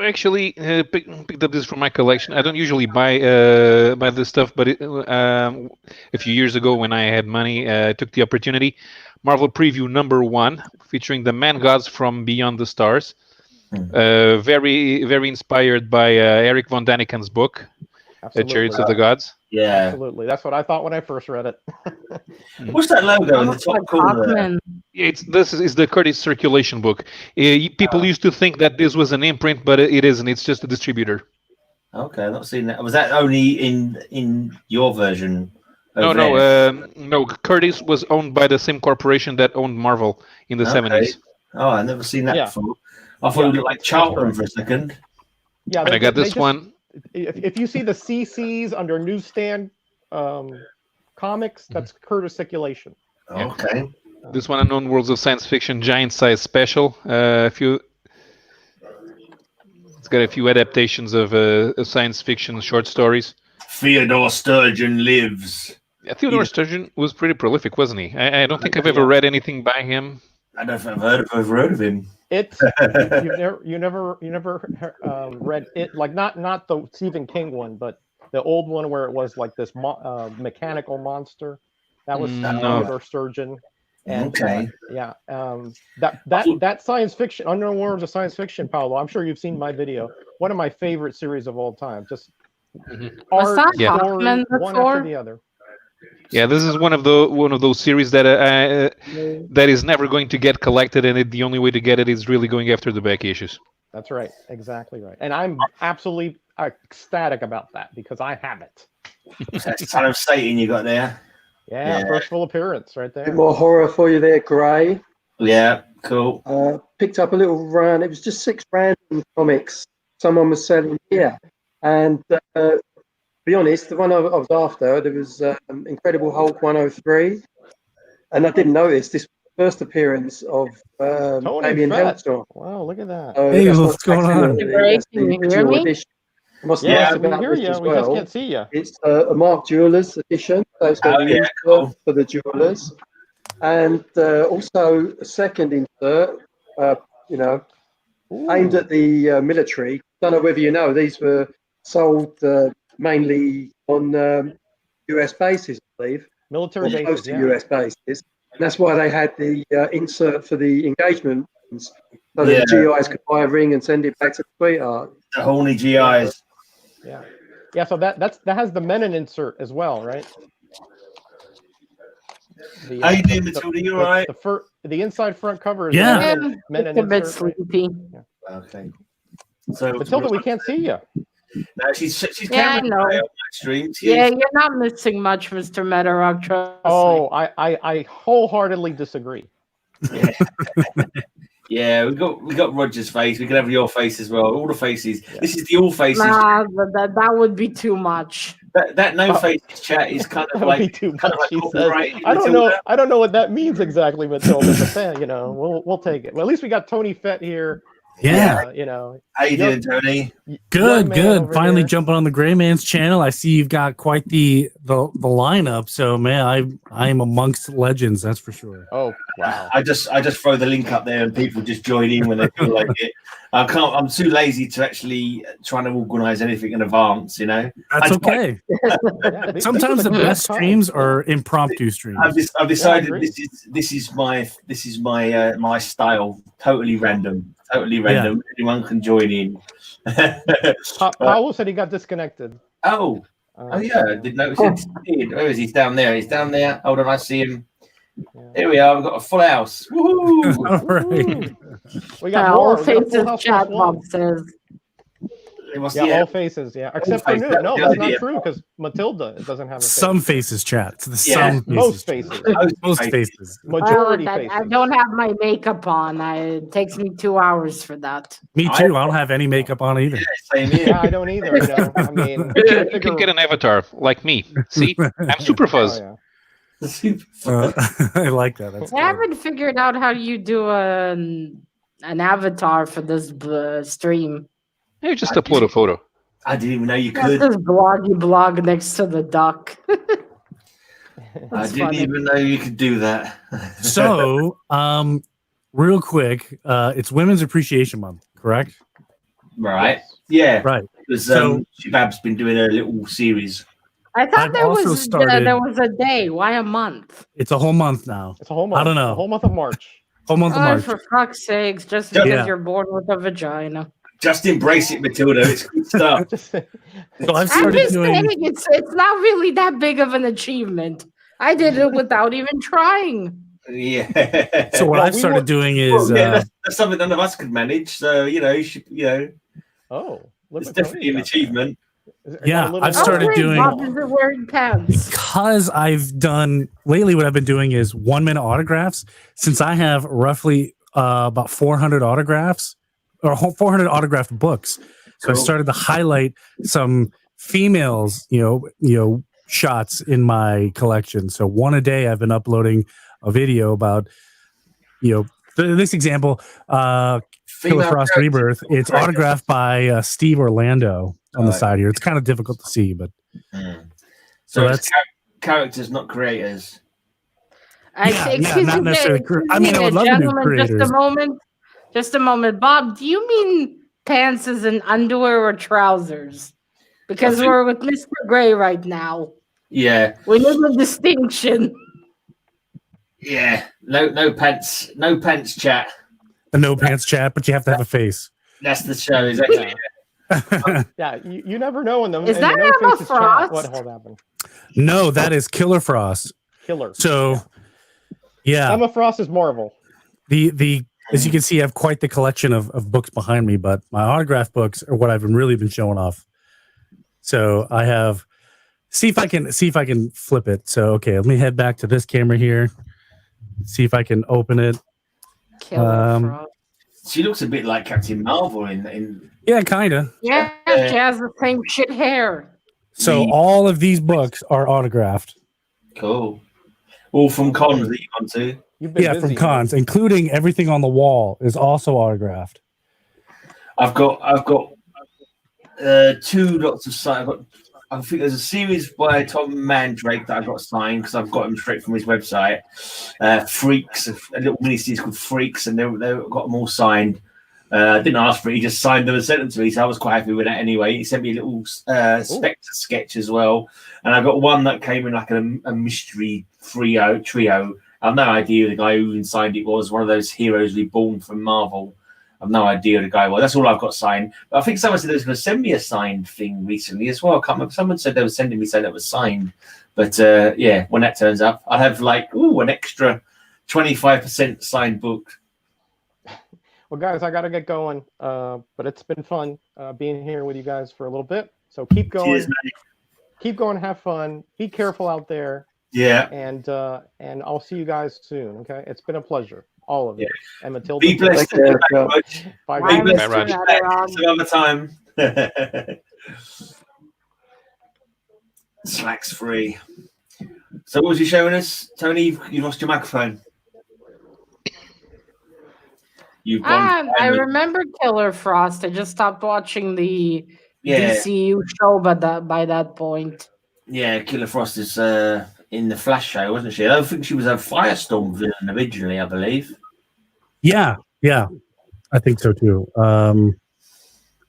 Actually, picked up this from my collection. I don't usually buy this stuff, but a few years ago when I had money, I took the opportunity. Marvel Preview #1, featuring the Man Gods from Beyond the Stars. Very, very inspired by Eric von Daniken's book, Chariots of the Gods. Yeah, absolutely. That's what I thought when I first read it. What's that logo in the top corner? This is the Curtis Circulation book. People used to think that this was an imprint, but it isn't. It's just a distributor. Okay, I've not seen that. Was that only in your version? No. Curtis was owned by the same corporation that owned Marvel in the 70s. Oh, I've never seen that before. I thought it looked like Charlton for a second. Yeah, I got this one. If you see the CCs under newsstand comics, that's Curtis Circulation. Okay. This one, Unknown Worlds of Science Fiction Giant Size Special. It's got a few adaptations of science fiction short stories. Theodore Sturgeon lives. Yeah, Theodore Sturgeon was pretty prolific, wasn't he? I don't think I've ever read anything by him. I don't know if I've heard of him. It's you never read it, like not the Stephen King one, but the old one where it was like this mechanical monster. That was Theodore Sturgeon. And, that science fiction, Unknown Worlds of Science Fiction, Paolo. I'm sure you've seen my video. One of my favorite series of all time. Just art, story, one after the other. Yeah, this is one of those series that that is never going to get collected, and the only way to get it is really going after the back issues. That's right, exactly right. And I'm absolutely ecstatic about that because I have it. That's kind of Satan you got there. Yeah, first full appearance right there. A bit more horror for you there, Gray. Yeah, cool. Picked up a little run. It was just 6 random comics someone was selling here. And to be honest, the one I was after, there was Incredible Hulk 103. And I didn't notice this was the first appearance of Damien Hellstrom. Wow, look at that. Hey, what's going on? Can you hear me? Yeah, we can hear you. We just can't see you. It's a Mark Jewelers edition. So it's got insert for the jewelers, and also a second insert. Aimed at the military. Don't know whether you know these were sold mainly on US bases, I believe. Military bases, close to US bases. And that's why they had the insert for the engagement, so that the GIs could buy a ring and send it back to the sweetheart. The horny GIs. Yeah. So that has the Menon insert as well, right? How you doing, Matilda? You all right? The inside front cover is Menon a bit sleepy. Okay. So Matilda, we can't see you. No, she's I know. You're not missing much, Mr. Metarock. Trust me. I wholeheartedly disagree. Yeah, we got Roger's face. We can have your face as well. All the faces. Yeah. This is the all faces. Nah, that would be too much. That no faces chat is kind of That would like be too much. kind of like He says. copyrighted I don't Matilda. know. I don't know what that means exactly, Matilda. But then, we'll take it. Well, at least we got Tony Fett here. Yeah. How you doing, Tony? Good. Finally jumping on the Gray Man's channel. I see you've got quite the lineup. So man, I am amongst legends. That's for sure. Oh wow! I just throw the link up there and people just join in when they feel like it. I'm too lazy to actually try to organize anything in advance. That's okay. Sometimes the best streams are impromptu streams. I've decided this is my style. Totally random. Anyone can join in. Powell said he got disconnected. Oh yeah, I didn't notice it. Where is he? He's down there. Hold on, I see him. Yeah. Here we are. We've got a full house. Woohoo! All right. We got all faces. Chat Bob says. All faces. Yeah, except for Newt. No, that's not true because Matilda doesn't have a face. Some faces, chat. It's the some most faces. Most faces. Majority faces. I don't have my makeup on. It takes me 2 hours for that. Me too. I don't have any makeup on either. Same here. Yeah, I don't either. I mean, you can get an avatar like me. See, I'm super fuzz. Oh, I like that. That's I haven't figured out how you do an avatar for this stream. You just upload a photo. I didn't even know you could. This Bloggy blog next to the duck. I didn't even know you could do that. So, real quick, it's Women's Appreciation Month, correct? Right. Yeah. Right. Because So- Shabab's been doing a little series. I thought I've there also was started- there was a day. Why a month? It's a whole month now. It's a whole month. I don't know. A whole month of March. Whole month of Oh, March. for fuck's sakes! Just because Yeah. you're born with a vagina. Just embrace it, Matilda. It's good stuff. So I've I'm started just doing. saying it's not really that big of an achievement. I did it without even trying. Yeah. So what Well, I've started doing is that's something none of us could manage. So Oh, look it's what definitely an Tony's got achievement. there. Yeah, Got a I've little- started great, doing- Bob isn't wearing pants. because I've done lately. What I've been doing is 1 minute autographs. Since I have roughly about 400 autographs or 400 autographed books, so I Cool. started to highlight some females, shots in my collection. So one a day, I've been uploading a video about, this example, Killer Female Frost characters. Rebirth. It's Right. autographed by Steve Orlando on the Right. side here. It's kind of difficult to see, but So that's- it's characters, not creators. Excuse not me, necessarily I mean, I would love to do gentlemen, creators. Just a moment. Bob, do you mean pants as in underwear or trousers? Because I think- we're with Mr. Gray right now. Yeah. We need a distinction. Yeah. No pants. No pants chat. a no pants chat, but you have to have a face. That's the show. Exactly. Yeah, you never know in them. Is in that the Emma No Faces chat Frost? what will happen. No, that is Killer Frost. Killer. So, yeah, Emma Frost is Marvel. the as you can see, I have quite the collection of books behind me, but my autograph books are what I've really been showing off. So I have. See if I can flip it. So okay, let me head back to this camera here. See if I can open it. Killer Frost. She looks a bit like Captain Marvel in Yeah, kind of. Yeah, she has the same shit hair. So all of these books are autographed. Cool. All from cons that you gone to. You've been Yeah, busy, from cons, including everything on the wall is also autographed. I've got 2 lots of signed. I think there's a series by Tom Mandrake that I got signed because I've got them straight from his website. Freaks, a little mini series called Freaks, and they got them all signed. I didn't ask for it; he just signed them and sent them to me, so I was quite happy with that anyway. He sent me a little Spectre sketch as well, and I got one that came in like a mystery trio. I've no idea who the guy who even signed it was. One of those heroes reborn from Marvel. I've no idea who the guy was. That's all I've got signed. But I think someone said they was going to send me a signed thing recently as well. I can't remember. Someone said they were sending me something that was signed. But yeah, when that turns up, I'll have like an extra 25% signed book. Well, guys, I got to get going. But it's been fun being here with you guys for a little bit. So keep going. Cheers, mate. Keep going. Have fun. Be careful out there. Yeah. And I'll see you guys soon. Okay. It's been a pleasure. All of you. And Matilda. Be blessed. Take care, Phil. Bye, Bye, guys. Mr. Raj. Some other time. Slack's free. So what was you showing us, Tony? You lost your microphone. You've gone. I remember Killer Frost. I just stopped watching the Yeah. DCU show, but by that point. Yeah, Killer Frost is in the Flash show, wasn't she? I don't think she was a Firestorm villain originally, I believe. Yeah, I think so too.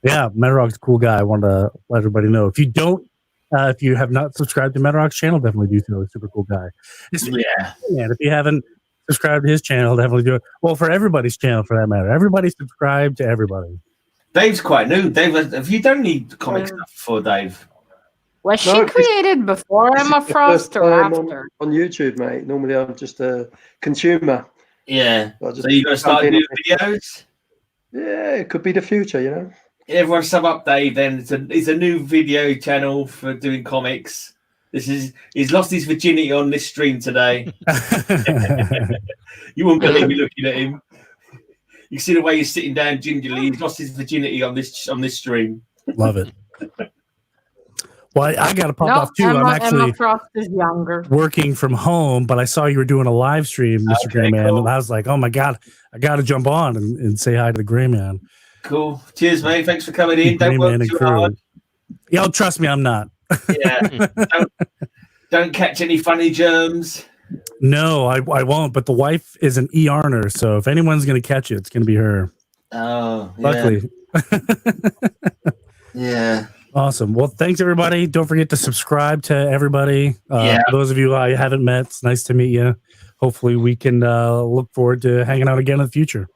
Yeah, Metarog's a cool guy. I want to let everybody know. If you don't, if you have not subscribed to Metarog's channel, definitely do so. He's a super cool guy. Yeah. And if you haven't subscribed to his channel, definitely do it. Well, for everybody's channel, for that matter. Everybody subscribe to everybody. Dave's quite new. Dave, have you done any comic stuff before, Dave? Was she created before Emma Frost or after? On YouTube, mate. Normally, I'm just a consumer. Yeah. So you got to start doing videos? Yeah, it could be the future, you know. Everyone sub up Dave then. It's a new video channel for doing comics. He's lost his virginity on this stream today. You won't believe me looking at him. You see the way he's sitting down gingerly. He's lost his virginity on this stream. Love it. Well, I got to pop off too. Emma, I'm actually Emma Frost is younger. working from home, but I saw you were doing a live stream, Mr. Gray Man, and I was like, oh my God, I got to jump on and say hi to the Gray Man. Cool. Cheers, mate. Thanks for coming in. Don't work too hard. Yeah, trust me, I'm not. Yeah. Don't catch any funny germs. No, I won't. But the wife is an e-arner, so if anyone's going to catch it, it's going to be her. Oh, yeah. Luckily. Yeah. Awesome. Well, thanks, everybody. Don't forget to subscribe to everybody. For those of you I haven't met, it's nice to meet you. Hopefully, we can look forward to hanging out again in the future.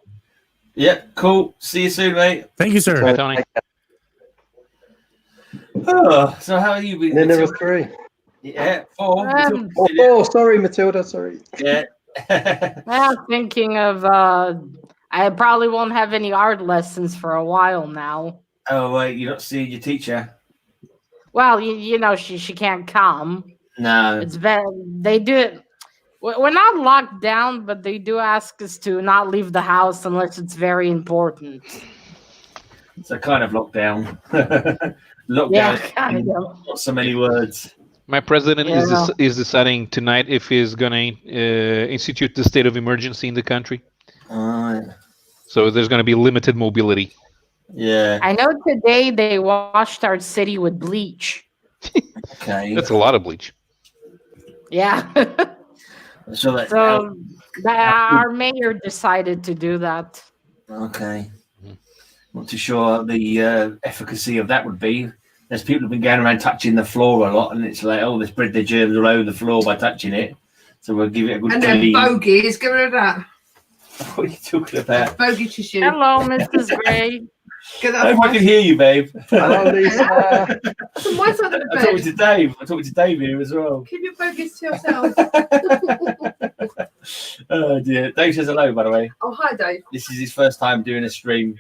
Yep, cool. See you soon, mate. Thank you, sir. Bye, Tony. Oh, so how are you? And then there was 3. Yeah, 4. Oh, sorry, Matilda. Sorry. Yeah. I'm thinking of. I probably won't have any art lessons for a while now. Oh, wait, you're not seeing your teacher? Well, you know she can't come. No. It's bad. They do it. We're not locked down, but they do ask us to not leave the house unless it's very important. It's a kind of lockdown. Lockdown. Yeah, kind of. Not so many words. My president is deciding tonight if he's going to institute the state of emergency in the country. So there's going to be limited mobility. Yeah. I know today they washed our city with bleach. Okay. That's a lot of bleach. Yeah. So our mayor decided to do that. Okay. Not too sure the efficacy of that would be. There's people who've been going around touching the floor a lot, and it's like, oh, they spread their germs all over the floor by touching it. So we'll give it a good And clean. then bogies, get rid of that. What are you talking about? Bogey tissue. Hello, Mrs. Gray. Get I hope I can hear you, babe. Hello, Lisa. That's on my side of the I'm talking bed. to Dave. I'm talking to Dave here as well. Keep your bogies to yourself. Oh dear. Dave says hello, by the way. Oh, hi, Dave. This is his first time doing a stream.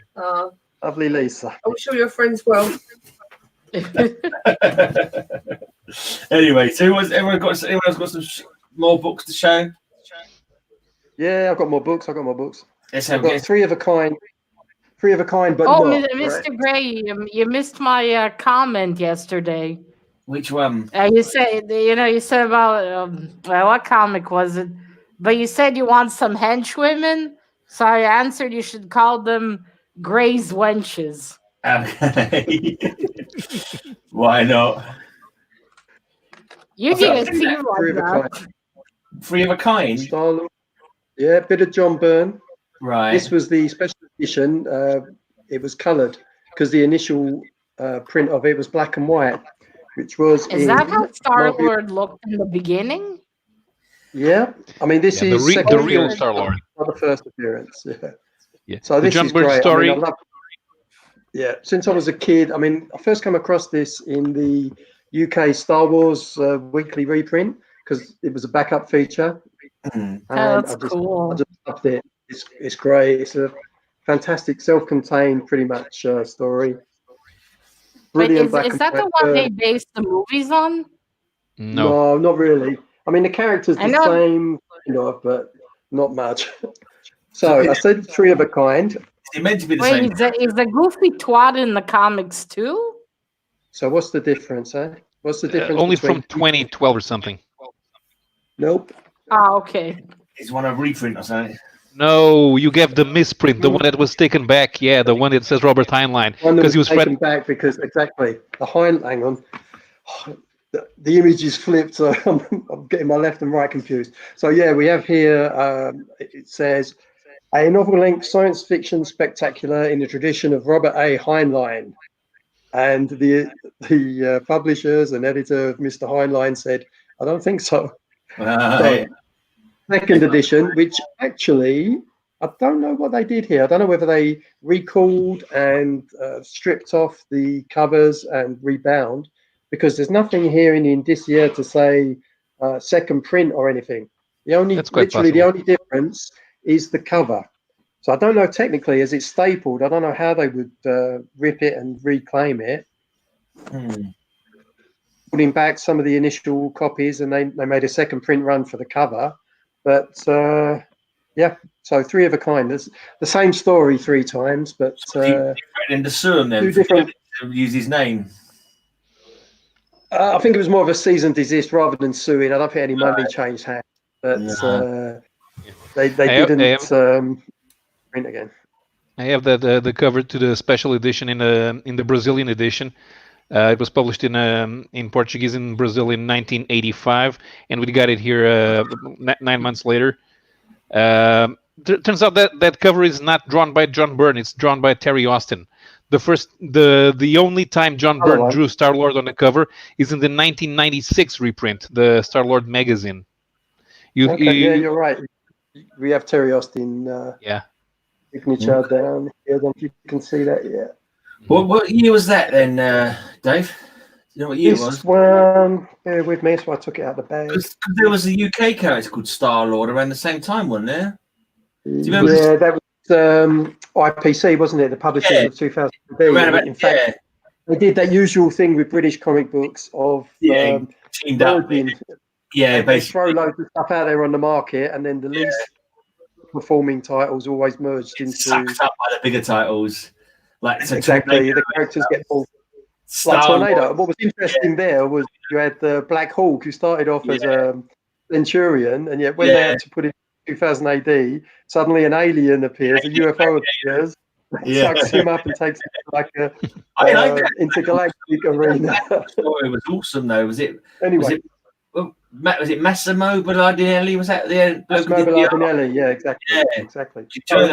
Lovely, Lisa. I'm sure your friends well. Anyway, so anyone else got some more books to show? Yeah, I've got more books. Let's I've have got a three of a kind, but Oh, not, Mr. Gray, you missed my comment yesterday. Which one? You said about what comic was it? But you said you want some henchwomen, so I answered you should call them Gray's wenches. Okay. Why not? You didn't seem like Three of a that. kind. Three of a kind? Star-Lord. Yeah, bit of John Byrne. Right. This was the special edition. It was coloured because the initial print of it was black and white, which was. Is that how Star-Lord looked in the beginning? Yeah, I mean this is the real Star-Lord. Not the first appearance. Yeah. So this John is Byrne great. story. I mean, since I was a kid, I mean, I first came across this in the UK Star Wars weekly reprint because it was a backup feature. And That's cool. I just loved it. It's great. It's a fantastic, self-contained, pretty much story. Brilliant. Wait, is that the one they based the movies on? No, not really. I mean, the character's the same, but not much. So I said three of a kind. It's meant to be the Wait, same. is the goofy twat in the comics too? So what's the difference, eh? What's the difference? Only between from 2012 or something. Nope. Oh, okay. It's one of reprint or something. No, you gave the misprint, the one that was taken back. Yeah, the one that says Robert Heinlein. One that Because he was was taken back because exactly the hang on. The image is flipped, so I'm getting my left and right confused. So yeah, we have here. It says a novel-length science fiction spectacular in the tradition of Robert A. Heinlein, and the publishers and editor of Mr. Heinlein said, "I don't think so." So, second edition, which actually I don't know what they did here. I don't know whether they recalled and stripped off the covers and rebound, because there's nothing here in the indicia to say second print or anything. The only, literally, the only difference is the cover. So I don't know technically, as it's stapled, I don't know how they would rip it and reclaim it. Putting back some of the initial copies, and they made a second print run for the cover. But yeah, so 3 of a kind. There's the same story 3 times, but in the Surum then, 2 different. Use his name. I think it was more of a cease and desist rather than suing. I don't think any money changed hands, but they didn't print again. I have the cover to the special edition in the Brazilian edition. It was published in Portuguese in Brazil in 1985, and we got it here 9 months later. Turns out that cover is not drawn by John Byrne; it's drawn by Terry Austin. The only time John Byrne drew Star-Lord on the cover is in the 1996 reprint, the Star-Lord magazine. Yeah, you're right. We have Terry Austin. Signature down here. I don't know if you can see that yet. What year was that then, Dave? You know what year it was? One, bear with me, so I took it out of the bag. Because there was a UK character called Star-Lord around the same time, wasn't there? Do you remember? Yeah, that was IPC, wasn't it? The publishers of 2000. In fact, they did that usual thing with British comic books of teamed up. They throw loads of stuff out there on the market, and then the least performing titles always merged into sucked up by the bigger titles. Like exactly, the characters get pulled. Like Tornado. What was interesting there was you had the Black Hawk, who started off as a Centurion, and yet when they had to put it in 2000 AD, suddenly an alien appears, a UFO appears, sucks him up and takes him to like a intergalactic arena. It was awesome though. Was it? Anyway. Was it Massimo Ballardinelli? Was that the Massimo Ballardinelli? Yeah, exactly. Yeah. Exactly. So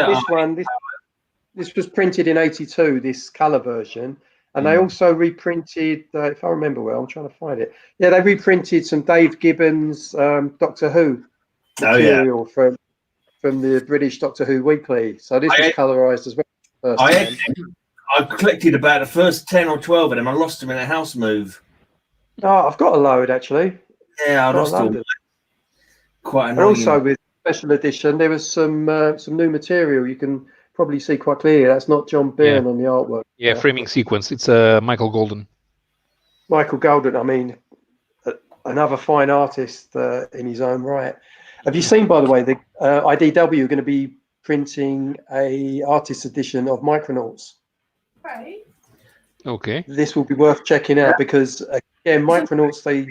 this was printed in '82. This color version, and they also reprinted. If I remember well, I'm trying to find it. Yeah, they reprinted some Dave Gibbons Doctor Who material from the British Doctor Who Weekly. So this was colorized as well. I collected about the first 10 or 12 of them. I lost them in a house move. Oh, I've got a load actually. Yeah, I lost them. Quite annoying. And also with special edition, there was some new material you can probably see quite clearly. That's not John Byrne on the artwork. Yeah, framing sequence. It's Michael Golden. Michael Golden, I mean, another fine artist in his own right. Have you seen, by the way, the IDW are going to be printing a artist edition of Micronauts? Right. Okay. This will be worth checking out because, again, Micronauts, they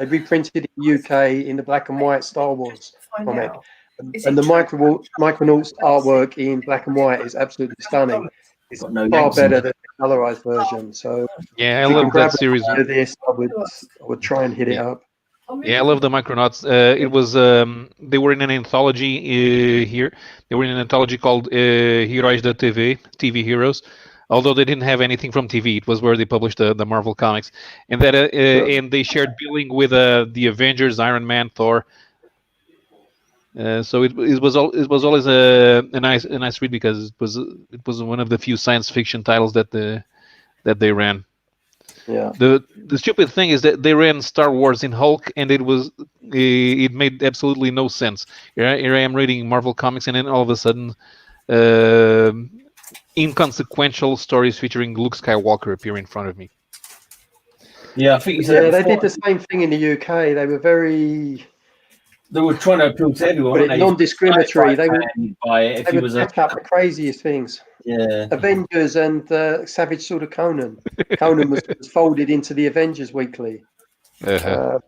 reprinted in the UK in the black and white Star Wars comic. And the Micronauts artwork in black and white is absolutely stunning. It's far better than the colorized version. So yeah, I love that series. This, I would try and hit it up. Yeah, I love the Micronauts. It was they were in an anthology here. They were in an anthology called Heróis da TV Heroes. Although they didn't have anything from TV, it was where they published the Marvel comics, and that and they shared billing with the Avengers, Iron Man, Thor. So it was always a nice read because it was one of the few science fiction titles that they ran. Yeah. The stupid thing is that they ran Star Wars in Hulk, and it made absolutely no sense. Here I am reading Marvel comics, and then all of a sudden, inconsequential stories featuring Luke Skywalker appear in front of me. Yeah, I think they did the same thing in the UK. They were They were trying to appeal to everyone. Non-discriminatory. They would set up the craziest things. Yeah. Avengers and Savage Sword of Conan. Conan was folded into the Avengers Weekly. Not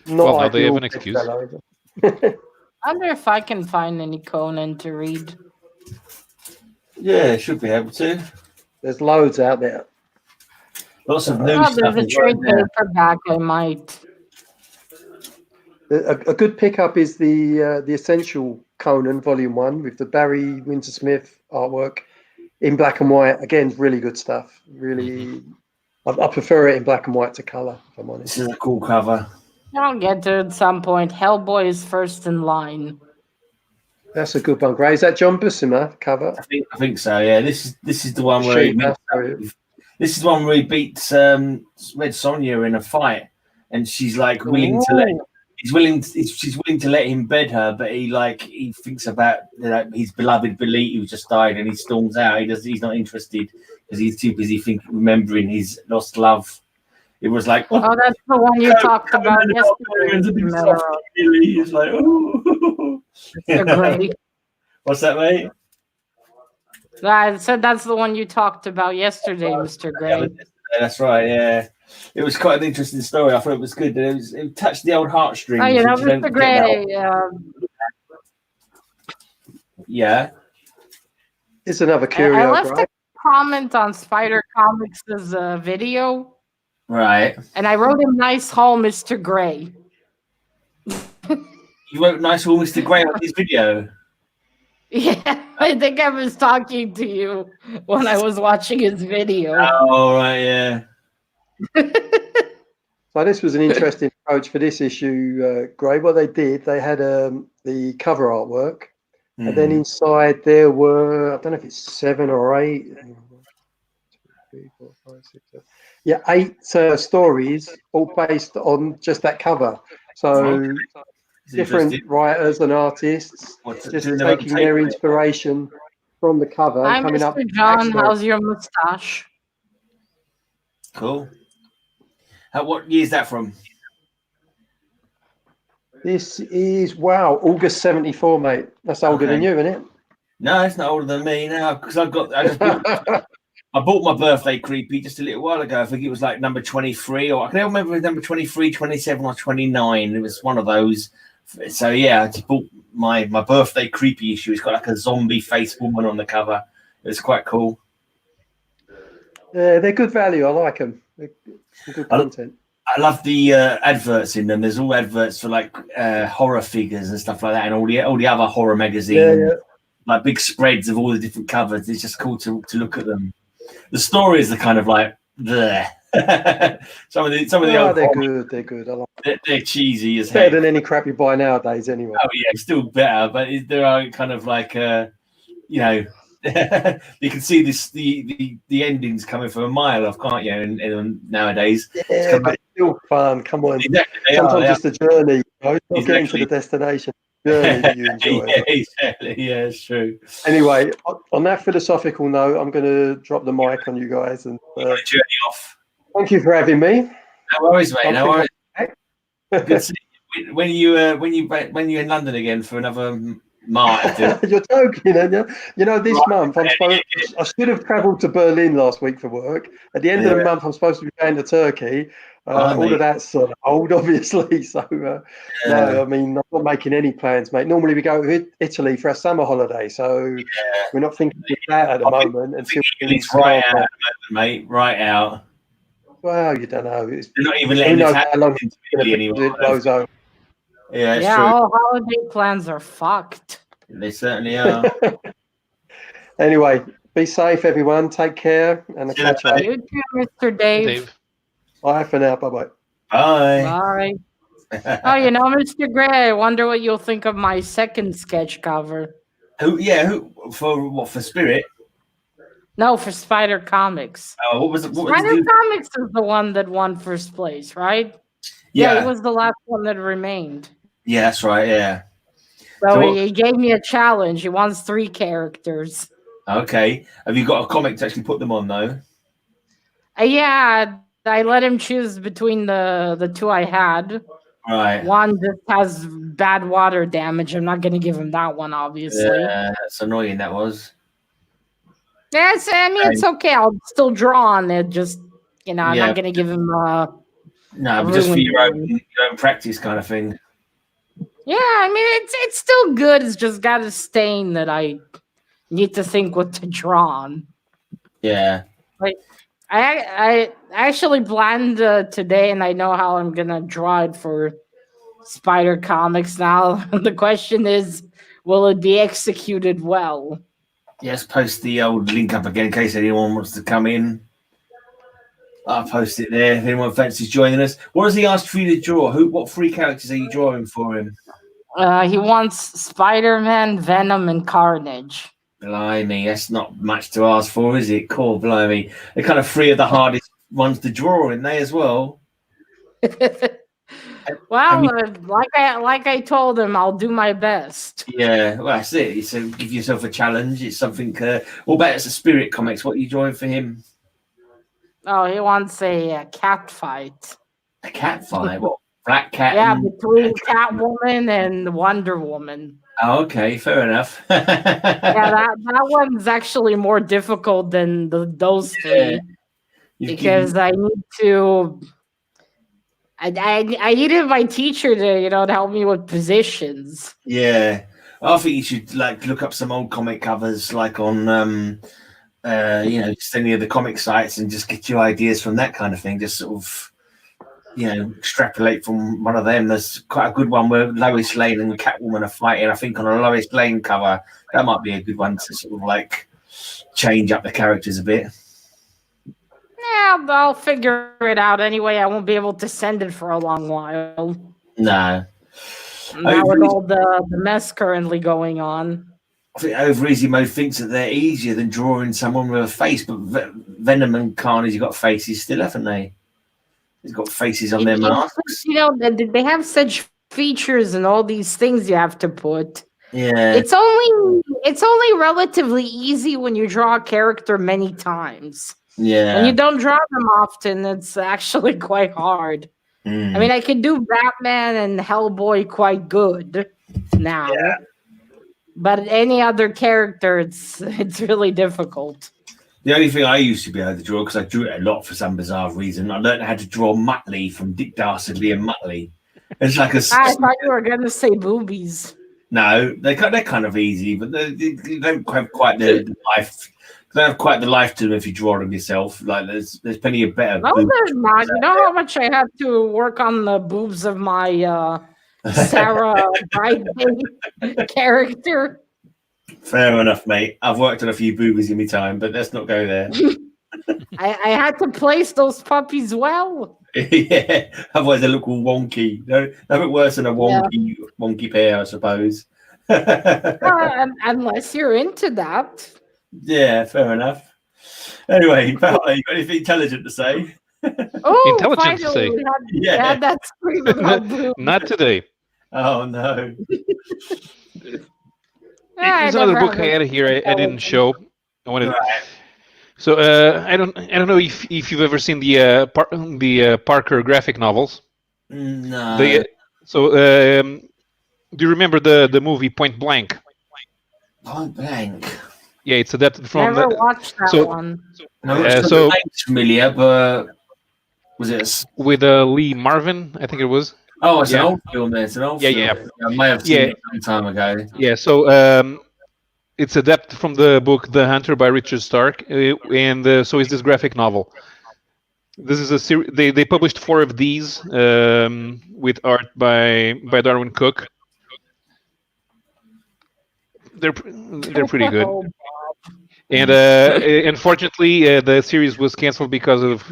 Well, now they have ideal an excuse. bestseller. I wonder if I can find any Conan to read. Yeah, should be able to. There's loads out there. Lots of new Oh, stuff. there's a as well, trade yeah. paperback I might. A good pickup is the Essential Conan Volume 1 with the Barry Wintersmith artwork in black and white. Again, really good stuff. Really, I prefer it in black and white to colour, if I'm honest. This is a cool cover. I'll get to it at some point. Hellboy is first in line. That's a good one, Gray. Is that John Buscema cover? I think so. Yeah, this is the one where he this is the one where he beats Red Sonja in a fight, and she's like willing to let. She's willing to let him bed her, but he thinks about his beloved Belit who just died, and he storms out. He's not interested because he's too busy remembering his lost love. It was like, oh, that's the one you talked about yesterday. He's like, oh. Great. What's that, mate? I said that's the one you talked about yesterday, Mr. Gray. That's right. Yeah. It was quite an interesting story. I thought it was good. It touched the old heartstrings. Oh, Mr. Gray. Yeah. It's another curio. I left a comment on Spider Comics' video. Right. And I wrote him nice haul, Mr. Gray. You wrote nice haul, Mr. Gray on his video. Yeah, I think I was talking to you when I was watching his video. Oh, right, yeah. So this was an interesting approach for this issue, Gray. What they did, they had the cover artwork, and then inside there were, I don't know if it's 7 or 8. 1, 2, 3, 4, 5, 6, 7. Yeah, 8 stories, all based on just that cover. So different writers and artists just taking their inspiration from the cover. Hi, coming Mr. up. John. How's your mustache? Cool. What year is that from? This is, August 74, mate. That's older than you, isn't it? No, it's not older than me now, because I bought my birthday creepy just a little while ago. I think it was like number 23, or I can't remember if it was number 23, 27, or 29. It was one of those. So yeah, I just bought my birthday creepy issue. It's got like a zombie face woman on the cover. It was quite cool. Yeah, they're good value. I like them. They're good content. I love the adverts in them. There's all adverts for like horror figures and stuff like that, and all the other horror magazines. Like big spreads of all the different covers. It's just cool to look at them. The stories are kind of like bleh. some of the old they're good. They're good. I like they're cheesy as better heck. than any crap you buy nowadays, anyway. Oh yeah, still better, but there are kind of like you can see the endings coming from a mile off, can't you? And nowadays, yeah, but it's still fun. Come on, exactly, sometimes just a journey. You know? It's not getting to the destination. Journey that you enjoy. Yeah, exactly. Yeah, it's true. Anyway, on that philosophical note, I'm going to drop the mic on you guys and journey off. Thank you for having me. No worries, mate. No worries. Good to see you. When you're in London again for another March? You're joking, aren't you? You know, this month I should have travelled to Berlin last week for work. At the end of the month, I'm supposed to be going to Turkey. All of that's old, obviously. So, no, I mean, I'm not making any plans, mate. Normally, we go to Italy for our summer holiday, so we're not thinking of that at the moment. Until it's right out, mate. Right out. Well, you don't know. They're not even letting us how long it's going to be anymore. Yeah, true. All holiday plans are fucked. They certainly are. Anyway, be safe, everyone. Take care, and catch up. You too, Mr. Dave. Bye for now. Bye-bye. Bye. Bye. Oh, Mr. Gray, I wonder what you'll think of my second sketch cover. Who for what? For Spirit? No, for Spider Comics. Oh, what was it? Spider Comics is the one that won first place, right? Yeah, it was the last one that remained. Yeah, that's right. Yeah. So he gave me a challenge. He wants 3 characters. Okay. Have you got a comic to actually put them on though? Yeah, I let him choose between the 2 I had. Right. One just has bad water damage. I'm not going to give him that one, obviously. Yeah, that's annoying. That was. Yes, I mean it's okay. I'll still draw on it. Just I'm not going to give him No, but just for your own practice kind of thing. Yeah, I mean it's still good. It's just got a stain that I need to think what to draw on. Yeah. Like I actually planned today, and I know how I'm gonna draw it for Spider Comics now. The question is, will it be executed well? Yes, post the old link up again in case anyone wants to come in. I'll post it there if anyone fancies joining us. What has he asked for you to draw? What 3 characters are you drawing for him? He wants Spider-Man, Venom, and Carnage. Blimey, that's not much to ask for, is it? Cool, blimey. They're kind of 3 of the hardest ones to draw in there as well. Well, like I told him, I'll do my best. Yeah, well, that's it. So give yourself a challenge. It's something. What about it's a Spirit Comics? What are you drawing for him? Oh, he wants a cat fight. A cat fight? What? Black Cat? Yeah, between Catwoman and Wonder Woman. Oh, okay, fair enough. Yeah, that one's actually more difficult than those 3 because I need to. I needed my teacher to, to help me with positions. Yeah, I think you should look up some old comic covers, on just any of the comic sites, and just get your ideas from that kind of thing. Just sort of, extrapolate from one of them. There's quite a good one where Lois Lane and Catwoman are fighting. I think on a Lois Lane cover, that might be a good one to sort of change up the characters a bit. Yeah, I'll figure it out anyway. I won't be able to send it for a long while. No. Now with all the mess currently going on. I think Over Easy Mode thinks that they're easier than drawing someone with a face, but Venom and Carnage have got faces still, haven't they? They've got faces on their masks. They have such features and all these things you have to put. Yeah. It's only relatively easy when you draw a character many times. Yeah. When you don't draw them often, it's actually quite hard. I mean, I can do Batman and Hellboy quite good now. Yeah. But any other character, it's really difficult. The only thing I used to be able to draw, because I drew it a lot for some bizarre reason, I learned how to draw Muttley from Dick Dastardly and Muttley. It's like I thought you were going to say boobies. No, they're kind of easy, but they don't have quite the life. They don't have quite the life to them if you draw them yourself. There's plenty of better. No, there's not. You know how much I had to work on the boobs of my Sarah Brightman character. Fair enough, mate. I've worked on a few boobies in my time, but let's not go there. I had to place those puppies well. Yeah, otherwise they look all wonky. Nothing worse than a wonky pair, I suppose. Unless you're into that. Yeah, fair enough. Anyway, Paolo, you got anything intelligent to say? Oh, intelligent to say. We had that scream about boobs. Not today. Oh no. There's another book I had here I didn't show. I wanted. Right. So I don't know if you've ever seen the Parker graphic novels. No. Do you remember the movie Point Blank? Point Blank. Yeah, it's adapted from. Never watched that one. No, the name's familiar, but was it with Lee Marvin? I think it was. Oh, it's an old film. It's an old film. Yeah. I may have seen it some time ago. Yeah, so it's adapted from the book The Hunter by Richard Stark, and so is this graphic novel. This is a series. They published 4 of these with art by Darwin Cook. They're pretty good. And unfortunately, the series was canceled because of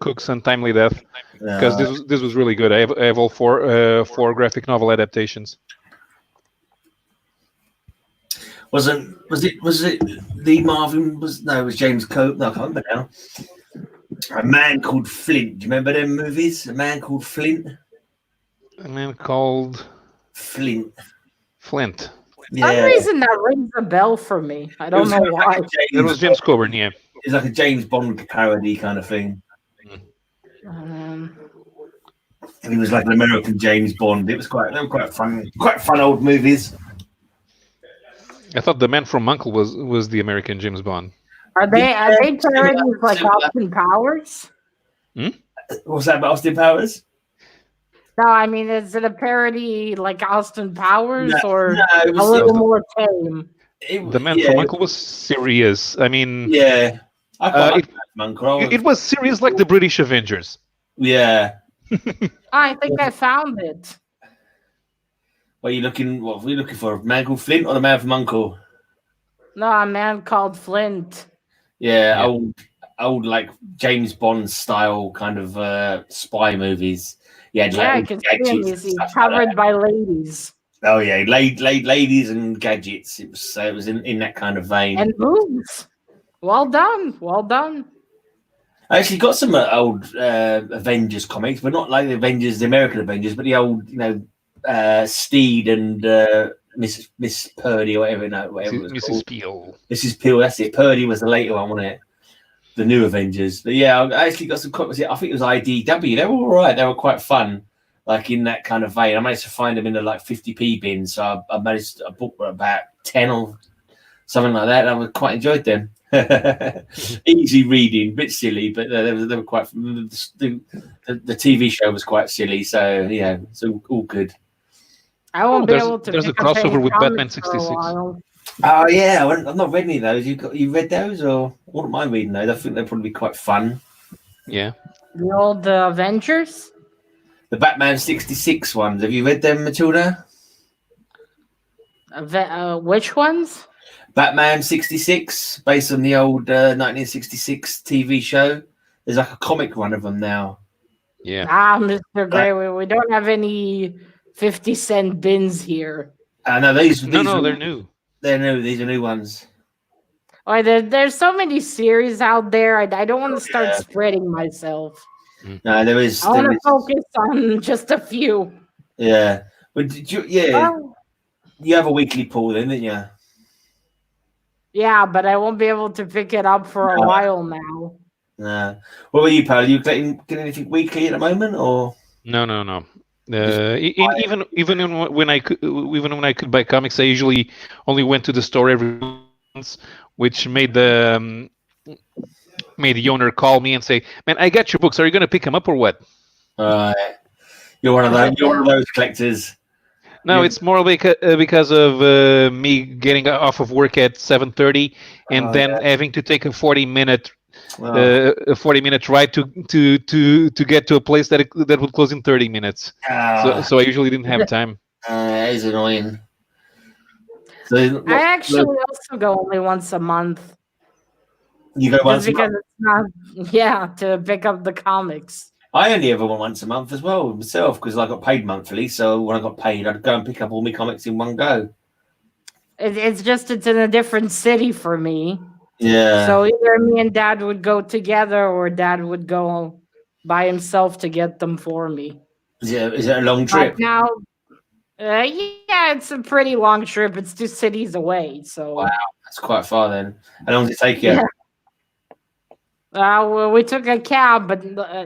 Cook's untimely death. Because this was really good. I have all 4 graphic novel adaptations. Was it Lee Marvin? It was James Cope. No, I can't remember now. A Man Called Flint. Do you remember them movies? A Man Called Flint. A Man Called Flint. Flint. For some reason that rings a bell for me. I don't know why. It was James Coburn, yeah. It's like a James Bond parody kind of thing. And he was like an American James Bond. It was quite fun old movies. I thought The Man from U.N.C.L.E. was the American James Bond. Are they parodies like Austin Powers? What's that about Austin Powers? No, I mean, is it a parody like Austin Powers or it a was, little more tame? The Man from Uncle was serious. I mean, yeah, I quite like it, Man from Uncle. it was serious like the British Avengers. Yeah. I think I found it. What are you looking? What are we looking for? A man called Flint or the Man from Uncle? No, a man called Flint. Yeah, old like James Bond style kind of spy movies. Yeah, I can see him. He's covered by ladies. Oh yeah, ladies and gadgets. It was in that kind of vein. And boobs. Well done. Well done. I actually got some old Avengers comics, but not like the Avengers, the American Avengers, but the old, Steed and Miss Purdy or whatever. No, whatever. Mrs. Peel. Mrs. Peel. That's it. Purdy was the later one, wasn't it? The new Avengers. But yeah, I actually got some comics. I think it was IDW. They were all right. They were quite fun, like in that kind of vein. I managed to find them in the 50p bin, so I bought about 10 or something like that. I quite enjoyed them. Easy reading, bit silly, but they were quite. The TV show was quite silly, so yeah, it's all good. I won't be able to. There's a crossover with Batman 66. Oh yeah, I've not read any of those. You read those, or I wouldn't mind reading those. I think they'd probably be quite fun. Yeah. The old Avengers. The Batman 66 ones. Have you read them, Matilda? Which ones? Batman 66, based on the old 1966 TV show. There's like a comic run of them now. Yeah. Mr. Gray, we don't have any 50-cent bins here. No, these no, they're new. They're new. These are new ones. Oh, there's so many series out there. I don't want to start spreading myself. No, there is. I want to focus on just a few. Yeah, but did you? Yeah, you have a weekly pool, then, didn't you? Yeah, but I won't be able to pick it up for a while now. Nah. What about you, pal? Are you getting anything weekly at the moment, or? No. Even when I could buy comics, I usually only went to the store every month, which made the owner call me and say, "Man, I got your books. Are you going to pick them up or what?" You're one of those. You're one of those collectors. No, it's more like because of me getting off of work at 7:30 and then having to take a 40-minute ride to get to a place that would close in 30 minutes. So I usually didn't have time. That is annoying. So, I actually also go only once a month. You go once because it's not, to pick up the comics. I only ever went once a month as well myself because I got paid monthly. So when I got paid, I'd go and pick up all my comics in one go. It's in a different city for me. Yeah. So either me and Dad would go together, or Dad would go by himself to get them for me. Is it a long trip? But now, it's a pretty long trip. It's 2 cities away. So wow, that's quite far then. How long does it take you? Yeah. We took a cab, but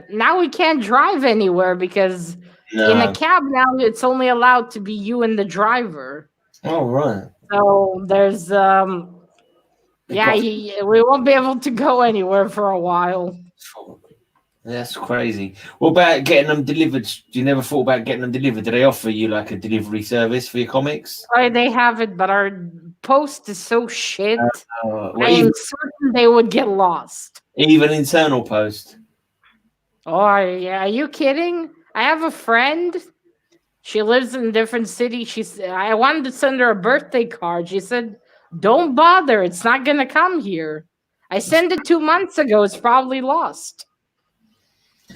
now we can't drive anywhere because in a cab now it's only allowed to be you and the driver. Oh, right. So there's we won't be able to go anywhere for a while. That's crazy. What about getting them delivered? Do you never thought about getting them delivered? Do they offer you like a delivery service for your comics? They have it, but our post is so shit. I'm certain they would get lost. Even internal post. Oh, yeah. Are you kidding? I have a friend. She lives in a different city. I wanted to send her a birthday card. She said, "Don't bother. It's not going to come here." I sent it 2 months ago. It's probably lost.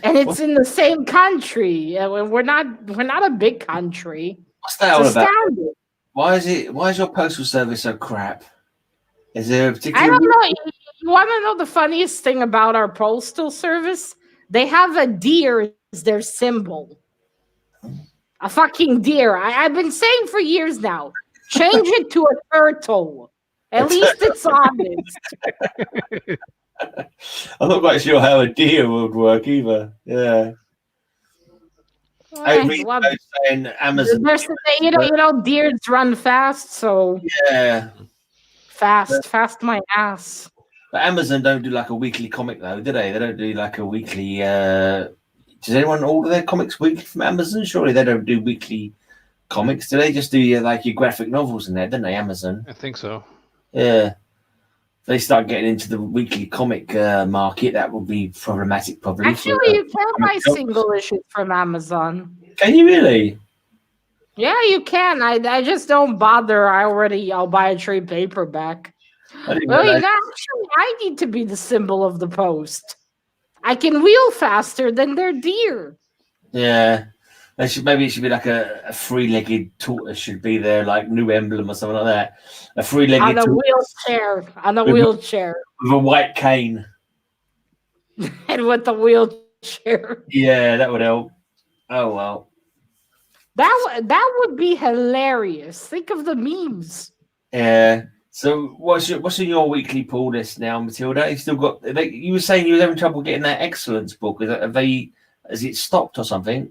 And it's in the same country. We're not a big country. What's that all about? Why is your postal service so crap? Is there a particular? I don't know. You want to know the funniest thing about our postal service? They have a deer as their symbol. A fucking deer. I've been saying for years now. Change it to a turtle. At least it's honest. I'm not quite sure how a deer would work either. Yeah. Saying Amazon. Deers run fast, so yeah. Fast my ass. But Amazon don't do like a weekly comic though, do they? They don't do like a weekly Does anyone order their comics weekly from Amazon? Surely they don't do weekly comics. Do they just do your graphic novels in there, don't they? Amazon. I think so. Yeah. If they start getting into the weekly comic market, that would be problematic, probably. Actually, you can buy single issues from Amazon. Can you really? Yeah, you can. I just don't bother. I'll buy a trade paperback. Well, actually, I need to be the symbol of the post. I can wheel faster than their deer. Yeah. Maybe it should be like a three-legged tortoise should be their like new emblem or something like that. A three-legged tortoise on a wheelchair with a white cane and with the wheelchair. Yeah, that would help. Oh well, that would be hilarious. Think of the memes. Yeah. So what's in your weekly pull list now, Matilda? You still got? You were saying you were having trouble getting that excellence book. Has it stopped or something?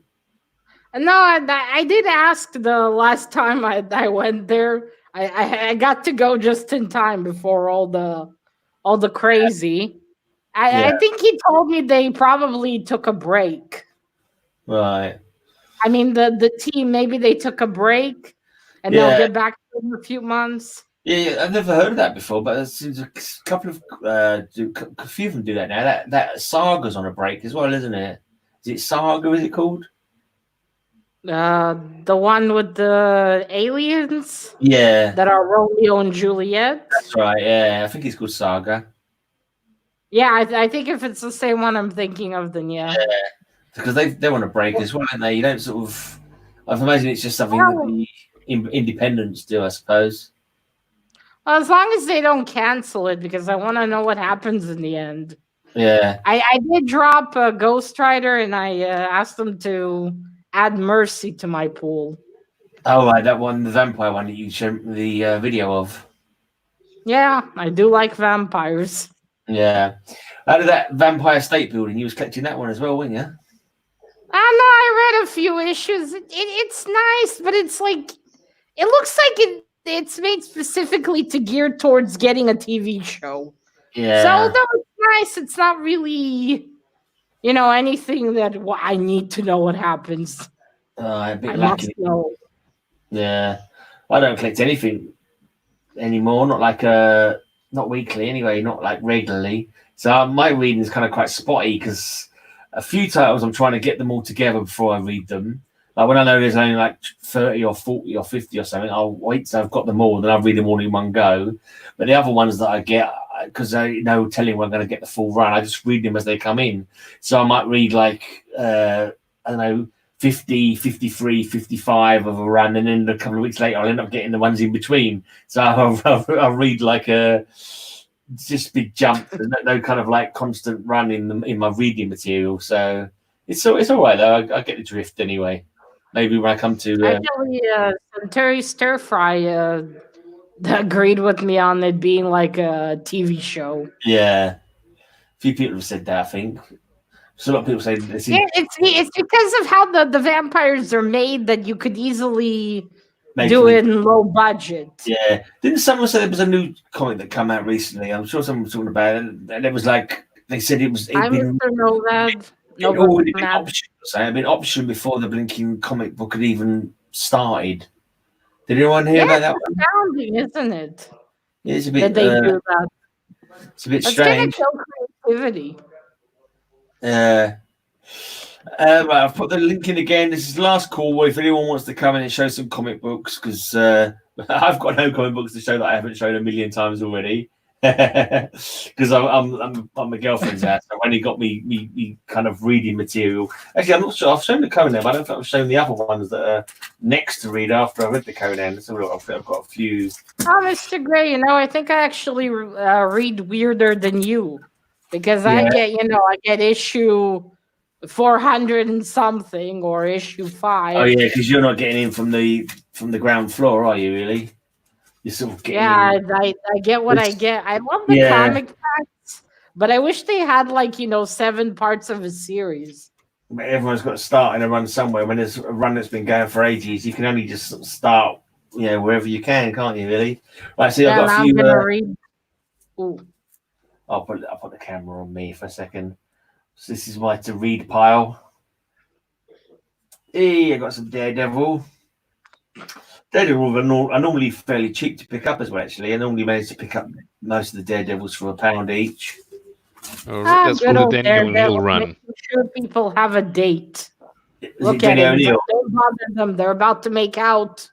No, I did ask the last time I went there. I got to go just in time before all the crazy. I think he told me they probably took a break. Right. I mean the team, maybe they took a break and they'll get back to it in a few months. Yeah, I've never heard of that before, but it seems a couple of a few of them do that now. That Saga's on a break as well, isn't it? Is it Saga? Is it called? The one with the aliens? Yeah. That are Romeo and Juliet? That's right, yeah. I think it's called Saga. Yeah, I think if it's the same one I'm thinking of, then yeah. Because they want to break as well, don't they? You don't sort of... I imagine it's just something that the independents do, I suppose. Well, as long as they don't cancel it, because I want to know what happens in the end. Yeah. I did drop a Ghost Rider, and I asked them to add Mercy to my pool. Oh, right, that one, the vampire one that you showed me the video of. Yeah, I do like vampires. Yeah. Out of that Vampire State Building, you was collecting that one as well, weren't you? I read a few issues. It's nice, but it's like, it looks like it's made specifically to gear towards getting a TV show. Yeah. So although it's nice, it's not really, anything that I need to know what happens. A bit I lucky. must know. Yeah. I don't collect anything anymore, not weekly anyway, not like regularly. So my reading is kind of quite spotty because a few titles I'm trying to get them all together before I read them. Like when I know there's only like 30 or 40 or 50 or something, I'll wait till I've got them all, then I'll read them all in one go. But the other ones that I get, because I know telling when I'm going to get the full run, I just read them as they come in. So I might read like, I don't know, 50, 53, 55 of a run, and then a couple of weeks later I'll end up getting the ones in between. So I'll read like just big jump. There's no kind of like constant run in my reading material. So it's all right though. I get the drift anyway. Maybe when I come to actually, Terry Stir Fry agreed with me on it being like a TV show. Yeah, a few people have said that. I think so. A lot of people say this. Yeah, it's because of how the vampires are made that you could easily do it in low budget. Yeah, didn't someone say there was a new comic that came out recently? I'm sure someone was talking about it, and it was like they said it was. I must know that. It already been option before the blinking comic book had even started. Did anyone hear about that one? It's astounding, isn't it? Yeah, it's a bit. That they do that. It's a bit strange. It's gonna kill creativity. Right, I've put the link in again. This is the last call. If anyone wants to come in and show some comic books, because I've got no comic books to show that I haven't shown a million times already. Because I'm my girlfriend's house. I've only got me kind of reading material. Actually, I'm not sure. I've shown the Conan, but I don't think I've shown the other ones that are next to read after I read the Conan. So I've got a few. Oh, Mr. Gray, I think I actually read weirder than you, because I get issue 400 and something or issue 5. Oh yeah, because you're not getting in from the ground floor, are you? Really? You're sort of getting in. I get what I get. I love the comic packs, but I wish they had 7 parts of a series. Everyone's got to start in a run somewhere. When there's a run that's been going for ages, you can only just sort of start, wherever you can, can't you? Really? Right. So I've got a few. Read. Ooh. I'll put the camera on me for a second. So this is my to read pile. Hey, I got some Daredevil. Daredevil are normally fairly cheap to pick up as well, actually. I normally manage to pick up most of the Daredevils for £1 each. That's for the Danny O'Neill run. Making sure people have a date. Look at it. Don't bother them. They're about to make out.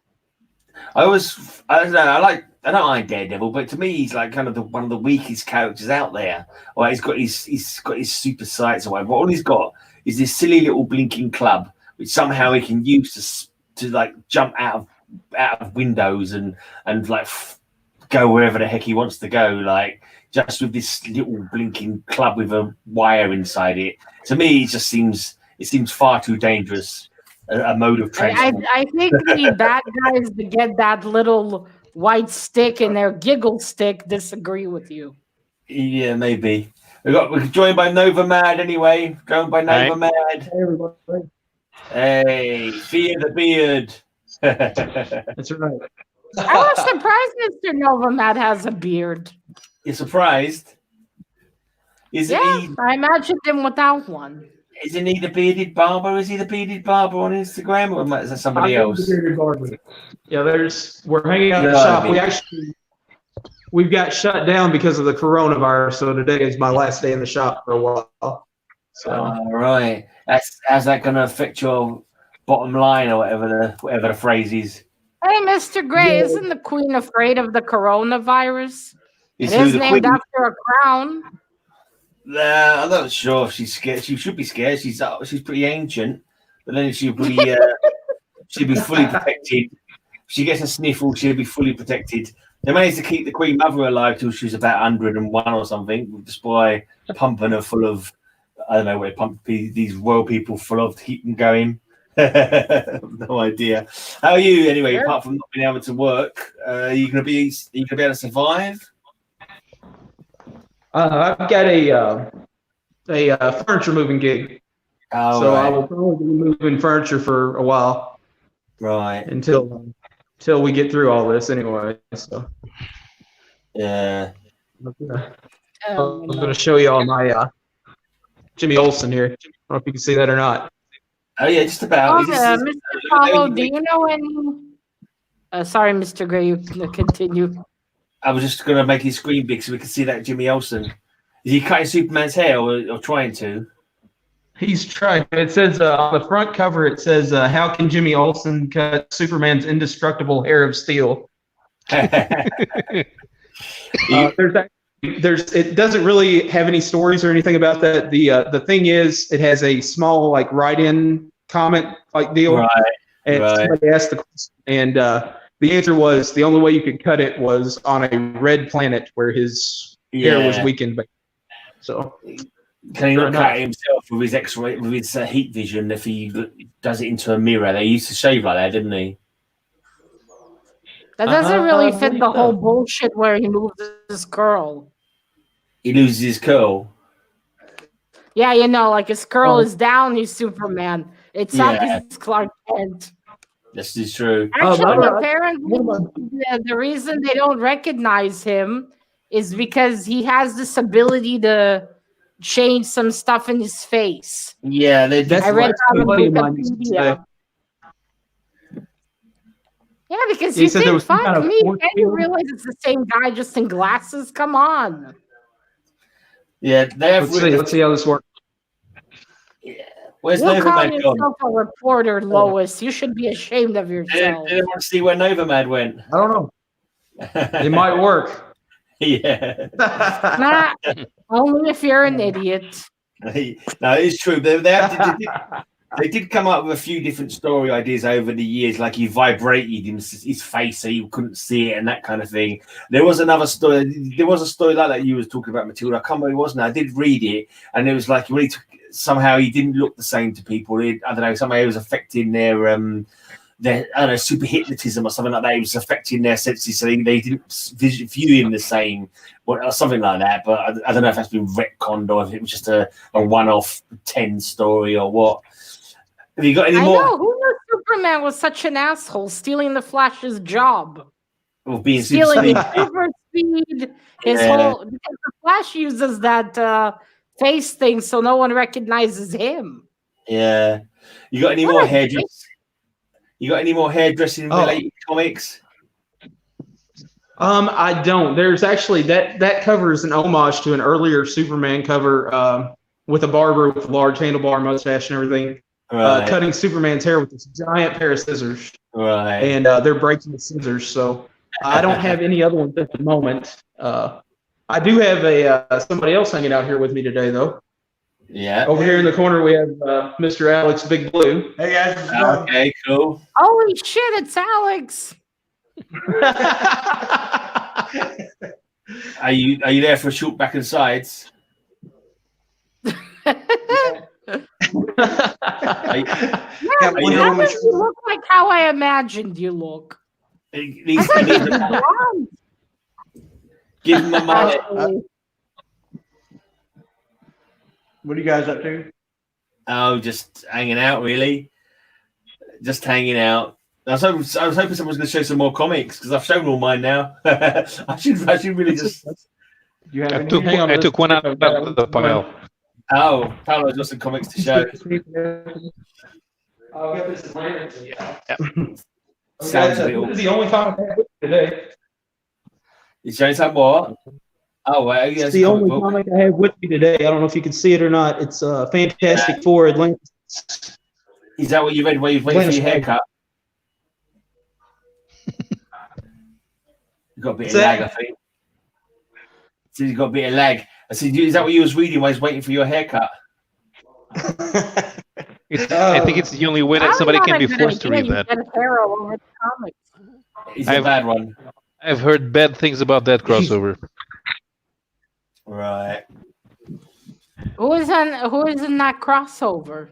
I don't know. I don't mind Daredevil, but to me, he's like kind of one of the weakest characters out there. Well, he's got his super sights or whatever. All he's got is this silly little blinking club, which somehow he can use to like jump out of windows and like go wherever the heck he wants to go. Like just with this little blinking club with a wire inside it. To me, it seems far too dangerous. A mode of transport. I think the bad guys that get that little white stick in their giggle stick disagree with you. Yeah, maybe. We're joined by Nova Mad anyway. Going by Nova Mad. Hey, everybody. Hey, Fear the Beard. That's right. I was surprised Mr. Nova Mad has a beard. You're surprised? I imagined him without one. Isn't he the bearded barber? Is he the bearded barber on Instagram, or is that somebody else? Yeah, we're hanging out in the shop. We've got shut down because of the coronavirus, so today is my last day in the shop for a while. So all right. How's that going to affect your bottom line or whatever the phrase is? Hey, Mr. Gray, isn't the Queen afraid of the coronavirus? It is named after a crown. I'm not sure if she's scared. She should be scared. She's pretty ancient, but then she'll be fully protected. If she gets a sniffle, she'll be fully protected. They managed to keep the Queen Mother alive till she was about 101 or something, just by pumping her full of, I don't know what they pump these royal people full of to keep them going. No idea. How are you anyway? Sure. Apart from not being able to work, are you gonna be able to survive? I've got a furniture moving gig, so right. I will probably be moving furniture for a while, right? Until we get through all this, anyway. So yeah, I'm gonna show you all my Jimmy Olsen here. I don't know if you can see that or not. Oh yeah, just about. Mr. Paulo, do you know any? Sorry, Mr. Gray, you can continue. I was just going to make his screen big so we could see that Jimmy Olsen. Is he cutting Superman's hair or trying to? He's trying. It says on the front cover, it says, how can Jimmy Olsen cut Superman's indestructible hair of steel? It doesn't really have any stories or anything about that. The thing is, it has a small like write-in comment like deal. Right. And somebody asked the question, and the answer was the only way you could cut it was on a red planet where his hair was weakened. So can he not cut it himself with his X-ray, with his heat vision if he does it into a mirror? They used to shave like that, didn't he? That doesn't really fit the whole bullshit where he moves his curl. He loses his curl. Yeah, like his curl is down, he's Superman. It's up, he's Clark Kent. This is true. Actually, apparently, the reason they don't recognize him is because he has this ability to change some stuff in his face. Yeah, I read that on Wikipedia. Yeah, because you think, fuck me, can you realize it's the same guy just in glasses? Come on. Yeah, let's see how this works. Yeah. Where's You're calling Novamad gone? yourself a reporter, Lois. You should be ashamed of yourself. Didn't want to see where Novamad went. I don't know. It might work. Yeah. Nah, only if you're an idiot. No, it's true. They did come up with a few different story ideas over the years, like he vibrated his face so you couldn't see it and that kind of thing. There was another story. There was a story like that you was talking about, Matilda. I can't remember what it was now. I did read it, and it was like somehow he didn't look the same to people. I don't know. Somehow it was affecting their I don't know, super hypnotism or something like that. It was affecting their senses, so they didn't view him the same, or something like that. But I don't know if that's been retconned or if it was just a one-off 10 story or what. Have you got any more? I know. Who knew Superman was such an asshole, stealing the Flash's job? Well, being stealing his super speed, his whole. Because the Flash uses that face thing, so no one recognizes him. Yeah. You got any more hairdressing? You got any more hairdressing related comics? I don't. There's actually that cover is an homage to an earlier Superman cover with a barber with a large handlebar mustache and everything, cutting Superman's hair with this giant pair of scissors. Right. And they're breaking the scissors. So I don't have any other ones at the moment. I do have somebody else hanging out here with me today, though. Yeah. Over here in the corner, we have Mr. Alex Big Blue. Hey guys. Okay, cool. Holy shit, it's Alex. Are you there for a shoot back and sides? Yeah, you look like how I imagined you look. Give him a mullet. What are you guys up to? Oh, just hanging out, really. Just hanging out. I was hoping someone was going to show some more comics because I've shown all mine now. I should really just. I took one out of the pile. Oh, Paolo's got some comics to show. I'll get this later. Yeah. Sounds This is the only comic I have with me today. You showing some what? Oh, well, yeah, It's the only comic I have with me today. I don't know if you can see it or not. It's Fantastic Four Atlantis. Is that what you read while you've waited for your haircut? You got a bit of lag, I think. So you got a bit of lag. I said, is that what you was reading while you was waiting for your haircut? I think it's the only way that somebody can be forced to read that. It's a bad one. I've heard bad things about that crossover. Right. Who is in that crossover?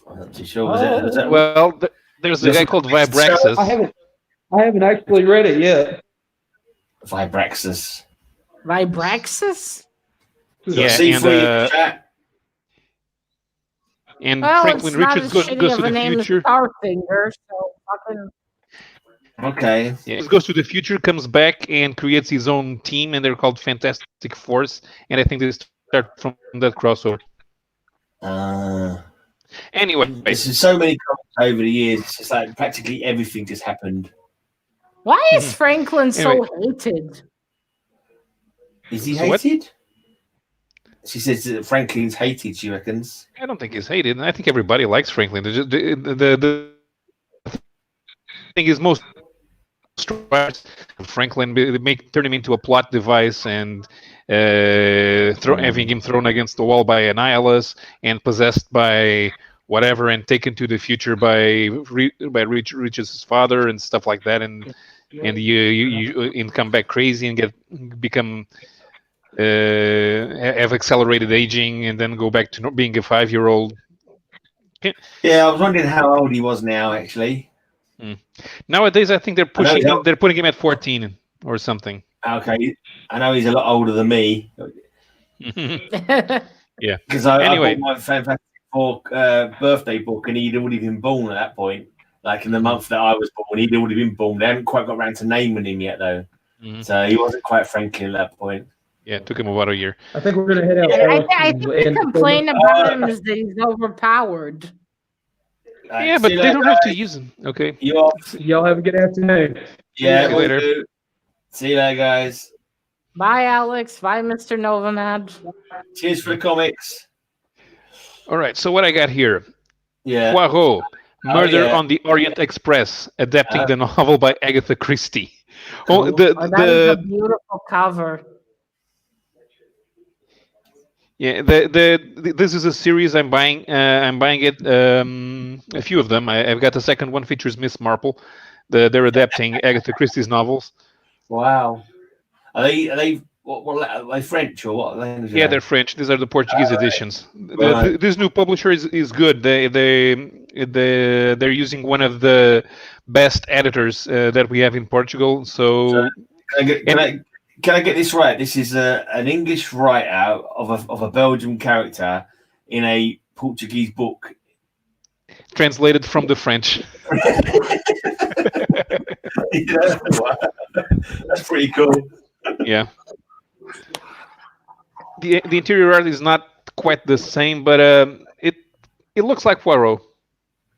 I'm not too sure. Was it? Well, there's a guy called Vibraxis. I haven't actually read it yet. Vibraxis. Vibraxis? Yeah, and Franklin Richards goes to the future. Starfinger, so fucking... Okay. Yeah, he goes to the future, comes back, and creates his own team, and they're called Fantastic Force. And I think they start from that crossover. Anyway, there's so many comics over the years. It's just like practically everything just happened. Why is Franklin so hated? Is he hated? She says that Franklin's hated, she reckons. I don't think he's hated. I think everybody likes Franklin. The thing is, most Franklin turn him into a plot device and having him thrown against the wall by Annihilus and possessed by whatever and taken to the future by Rich's father and stuff like that, and you come back crazy and become have accelerated aging and then go back to being a 5-year-old. Yeah, I was wondering how old he was now, actually. Nowadays, I think they're putting him at 14 or something. Okay, I know he's a lot older than me. Yeah. Because I bought my Fantastic Four birthday book, and he'd already been born at that point. Like in the month that I was born, he'd already been born. They hadn't quite got around to naming him yet, though. So he wasn't quite Franklin at that point. Yeah, it took him about a year. I think we're gonna head out. I think the complaint about him is that he's overpowered. Yeah, but they don't have to use him. Okay. Y'all have a good afternoon. Yeah, see you later. See you later, guys. Bye, Alex. Bye, Mr. Novenad. Cheers for the comics. All right, so what I got here. Yeah. Poirot, Murder on the Orient Express, adapting the novel by Agatha Christie. Cool. That is a beautiful cover. Yeah, this is a series I'm buying. I'm buying it. A few of them. I've got the second one features Miss Marple. They're adapting Agatha Christie's novels. Wow. Are they French or what language? Yeah, they're French. These are the Portuguese editions. This new publisher is good. They're using one of the best editors that we have in Portugal. So can I get this right? This is an English write-out of a Belgian character in a Portuguese book. Translated from the French. That's pretty cool. Yeah. The interior art is not quite the same, but It looks like Poirot.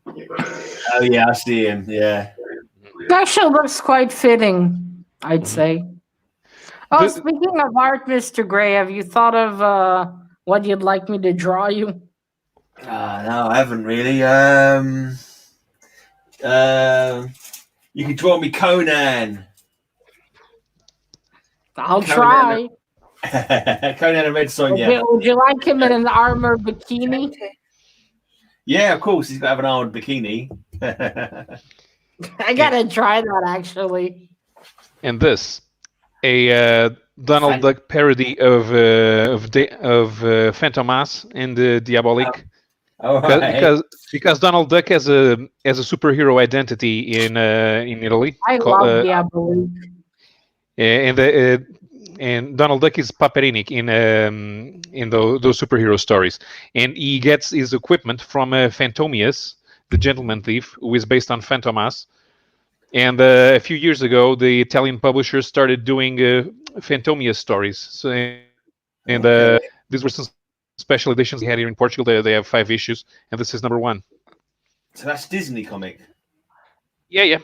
Oh yeah, I see him. Yeah. It actually looks quite fitting, I'd say. Oh, speaking of art, Mr. Gray, have you thought of what you'd like me to draw you? No, I haven't really. You can draw me Conan. I'll try. Conan and Red Sonja. Would you like him in an armor bikini? Yeah, of course. He's got to have an armored bikini. I gotta try that actually. And this, a Donald Duck parody of Fantomas in the Diabolique. Because Donald Duck has a superhero identity in Italy. I love Diabolique. And Donald Duck is Paperini in those superhero stories, and he gets his equipment from Fantomius, the gentleman thief, who is based on Fantomas. And a few years ago, the Italian publishers started doing Fantomius stories. So, these were some special editions they had here in Portugal. They have 5 issues, and this is number 1. So that's Disney comic. Yeah.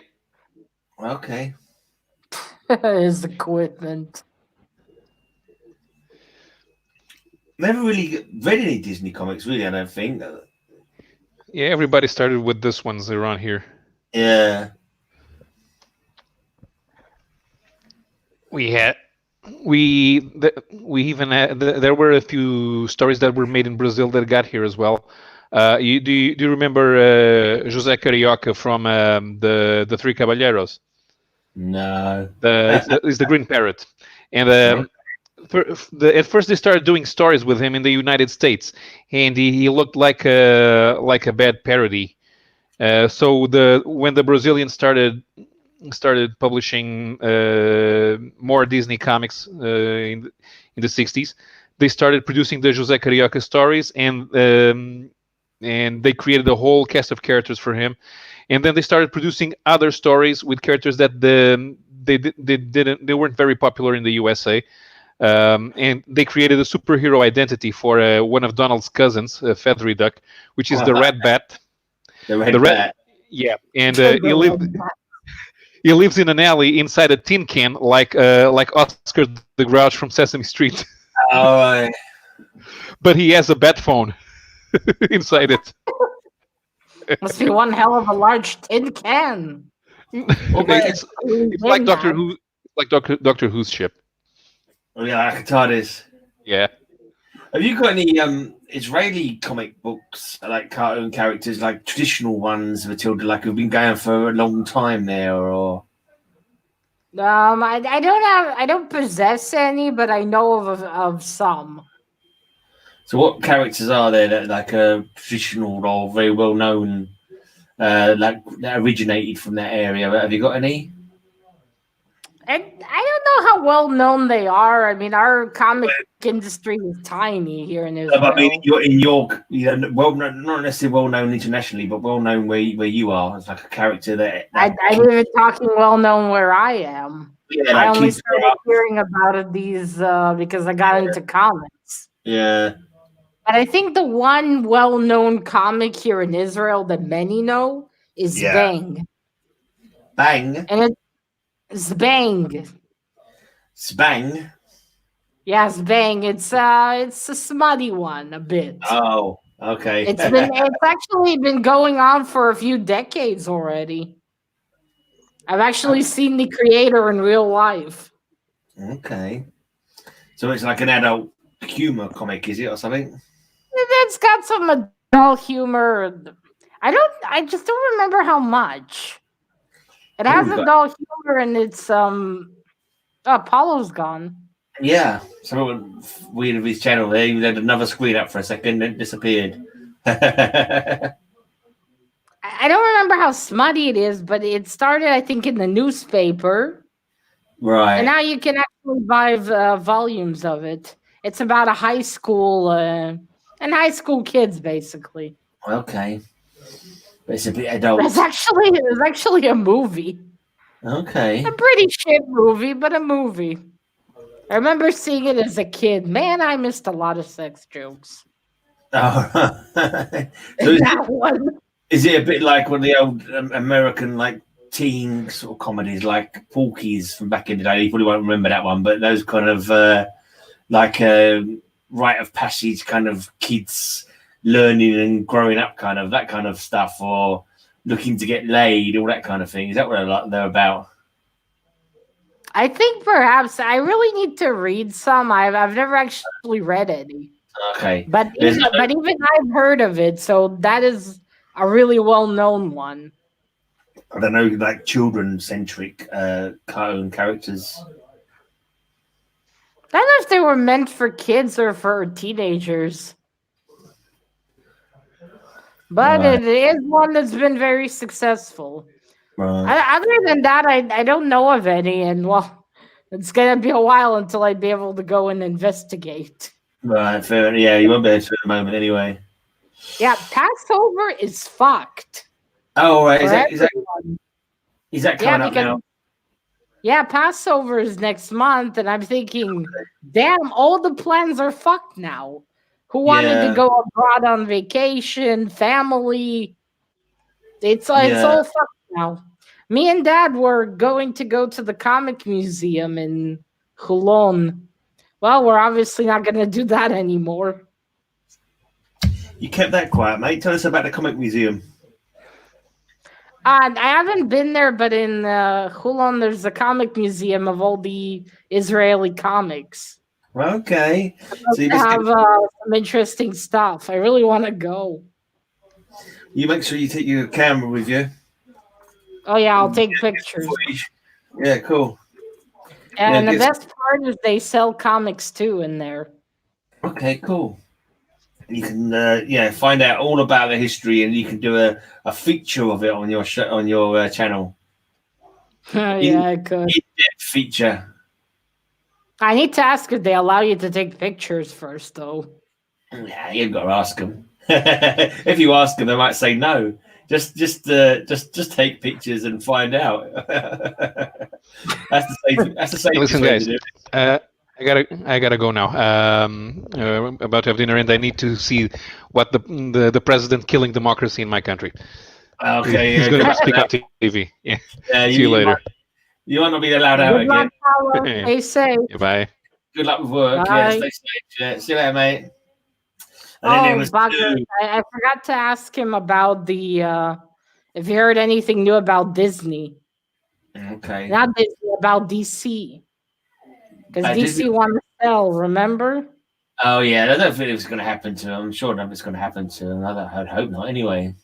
Okay. His equipment. Never really read any Disney comics, really. I don't think. Yeah, everybody started with this ones around here. Yeah. We even had, there were a few stories that were made in Brazil that got here as well. Do you remember José Carioca from the Three Caballeros? No. It's the Green Parrot, and at first they started doing stories with him in the United States, and he looked like a bad parody. So when the Brazilians started publishing more Disney comics in the 60s, they started producing the José Carioca stories, and they created a whole cast of characters for him. And then they started producing other stories with characters that they weren't very popular in the USA. And they created a superhero identity for one of Donald's cousins, Feathery Duck, which is the Red Bat. The Red Bat. Yeah, and he lives in an alley inside a tin can, like Oscar the Grouch from Sesame Street. All right. But he has a bat phone inside it. Must be one hell of a large tin can. It's like Doctor Who, Doctor Who's ship. Oh yeah, like TARDIS. Yeah. Have you got any Israeli comic books, like cartoon characters, like traditional ones, Matilda, like have been going for a long time there, or? I don't possess any, but I know of some. So what characters are there that like traditional or very well known, like that originated from that area? Have you got any? I don't know how well known they are. I mean, our comic industry is tiny here in Israel. I mean, you're in York, well, not necessarily well known internationally, but well known where you are. It's like a character that. I'm even talking well known where I am. Yeah, I only started hearing about these because I got into comics. Yeah. But I think the one well known comic here in Israel that many know is Bang. Bang. And it's Zbang. Zbang. Yeah, Zbang. It's a smutty one a bit. Oh, okay. It's actually been going on for a few decades already. I've actually seen the creator in real life. Okay. So it's like an adult humor comic, is it, or something? It's got some adult humor. I just don't remember how much. It has adult humor, and it's Apollo's gone. Yeah, so weird of his channel there. He had another screen up for a second, then it disappeared. I don't remember how smutty it is, but it started, I think, in the newspaper. Right. And now you can actually buy volumes of it. It's about a high school and high school kids, basically. Okay. But it's a bit adult. There's actually a movie. Okay. A pretty shit movie, but a movie. I remember seeing it as a kid. Man, I missed a lot of sex jokes. Oh. So That one. is it a bit like one of the old American like teen sort of comedies, like Porky's from back in the day? You probably won't remember that one, but those kind of like rite of passage kind of kids learning and growing up, kind of that kind of stuff, or looking to get laid, all that kind of thing. Is that what they're about? I think perhaps I really need to read some. I've never actually read any. Okay, but even I've heard of it, so that is a really well-known one. I don't know, like children-centric cartoon characters. I don't know if they were meant for kids or for teenagers. But Right. it is one that's been very successful. Right. Other than that, I don't know of any, and well, it's gonna be a while until I'd be able to go and investigate. Right, fair. Yeah, you won't be able to at the moment anyway. Yeah, Passover is fucked. Oh, right. Is everyone. that coming up now? Yeah, Passover is next month, and I'm thinking, damn, all the plans are fucked now. Who wanted to go abroad on vacation, family? It's all fucked now. Me and Dad were going to go to the comic museum in Hulon. Well, we're obviously not going to do that anymore. You kept that quiet, mate. Tell us about the comic museum. I haven't been there, but in Hulon, there's a comic museum of all the Israeli comics. Okay. So you have some interesting stuff. I really want to go. You make sure you take your camera with you. Oh, yeah, I'll take pictures. Yeah, cool. And the best part is they sell comics, too, in there. Okay, cool. You can find out all about the history, and you can do a feature of it on your channel. Yeah, I could. In-depth feature. I need to ask if they allow you to take pictures first, though. Yeah, you've got to ask them. If you ask them, they might say no. Just take pictures and find out. That's the same. Listen, guys. I gotta go now. About to have dinner, and I need to see what the president killing democracy in my country. Okay, he's going to speak on TV. Yeah. See you later. You might not be allowed out again. Stay safe. Bye. Good luck with work. Bye. Yeah, stay safe. Yeah. See you later, mate. I forgot to ask him about if you heard anything new about Disney. Okay. Not Disney, about DC. Because DC wanted to sell, remember? Oh, yeah. I don't think it was going to happen to him. I'm sure nothing's going to happen to him. I'd hope not, anyway.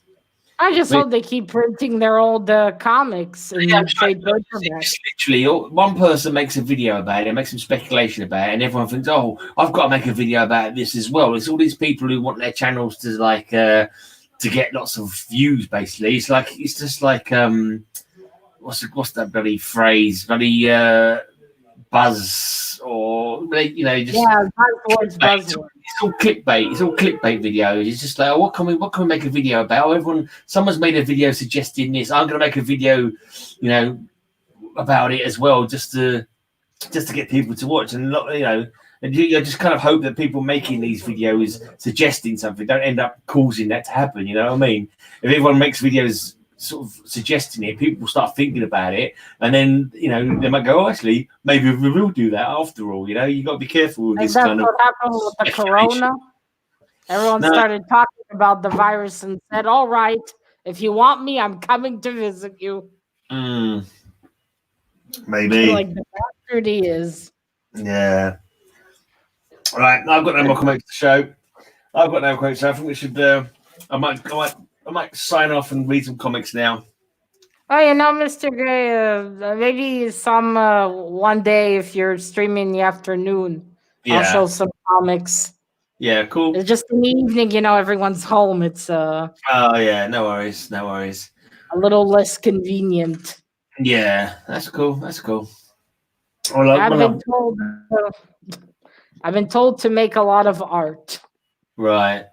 I just hope they keep printing their old comics in trade paperbacks. Literally, one person makes a video about it, makes some speculation about it, and everyone thinks, "Oh, I've got to make a video about this as well." It's all these people who want their channels to to get lots of views. Basically, it's just like what's that bloody phrase? Bloody buzz, or just buzzwords. It's all clickbait. It's all clickbait videos. It's just like, oh, what can we make a video about? Someone's made a video suggesting this. I'm going to make a video, about it as well, just to get people to watch. And and you just kind of hope that people making these videos suggesting something don't end up causing that to happen. You know what I mean? If everyone makes videos sort of suggesting it, people start thinking about it, and then they might go, "Oh, actually, maybe we will do that after all." You got to be careful with this kind of. That's what happened with the corona. Everyone started talking about the virus and said, "All right, if you want me, I'm coming to visit you." Maybe. Like the bastard he is. Yeah. All right, I've got no more comments to show. I think we should. I might sign off and read some comics now. Oh, Mr. Gray, maybe some one day if you're streaming in the afternoon, I'll show some comics. Yeah, cool. It's just in the evening, everyone's home. It's Oh yeah, no worries. A little less convenient. Yeah, that's cool. I've been told to make a lot of art. Right.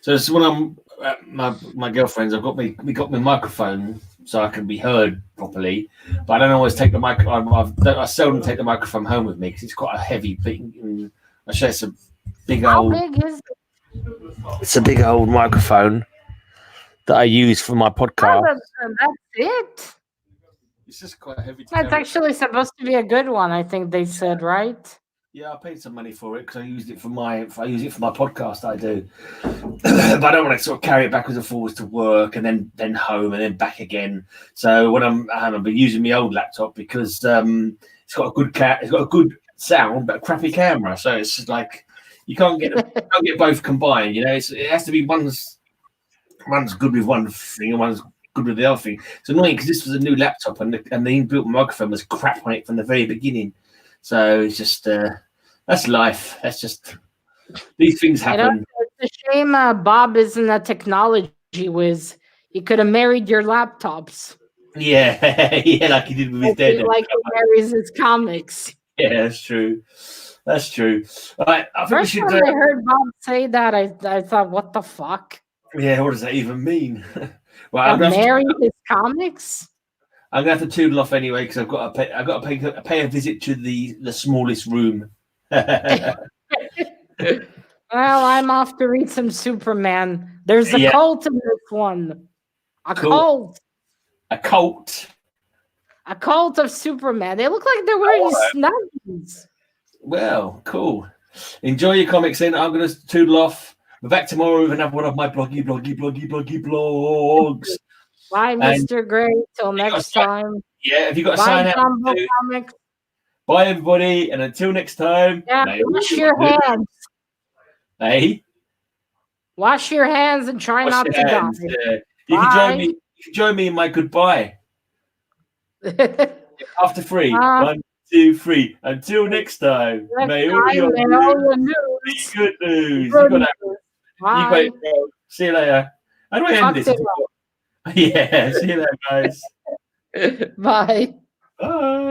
So it's when I'm at my girlfriend's, we got my microphone so I can be heard properly, but I don't always take the microphone. I seldom take the microphone home with me because it's quite a heavy thing. I share some big How old. big is it? It's a big old microphone that I use for my podcast. That's it. It's just quite heavy. That's actually supposed to be a good one. I think they said, right? Yeah, I paid some money for it because I used it for my podcast. I do, but I don't want to sort of carry it backwards and forwards to work and then home and then back again. So when I've been using my old laptop because it's got a good sound but a crappy camera. So it's just like you can't get both combined. You know, it has to be one's good with one thing and one's good with the other thing. It's annoying because this was a new laptop and the inbuilt microphone was crap on it from the very beginning. So it's just that's life. That's just these things happen. It's a shame Bob isn't a technology whiz. He could have married your laptops. Yeah, yeah, like he did with his dad. Like he marries his comics. Yeah, that's true. That's true. All right, I think First we should. time I heard Bob say that, I thought, what the fuck? Yeah, what does that even mean? Well, marry his comics. I'm gonna have to toodle off anyway because I've got to pay a visit to the smallest room. Well, I'm off to read some Superman. There's a cult in this one. Cult. A cult. A cult of Superman. They look like they're wearing snuggies. Well, cool. Enjoy your comics then. I'm going to toodle off. We're back tomorrow with another one of my bloggy blogs. Bye, Mr. Gray. Till next time. Yeah, have you got to sign out? Comics. Bye, everybody. And until next time. Yeah, wash your hands. Hey? Wash your hands and try not to die. You can join me in my goodbye. After 3. 1, 2, 3. Until next time. May all your news be good news. You got it, bro. See you later. How do I end this? Yeah, see you later, guys. Bye. Bye.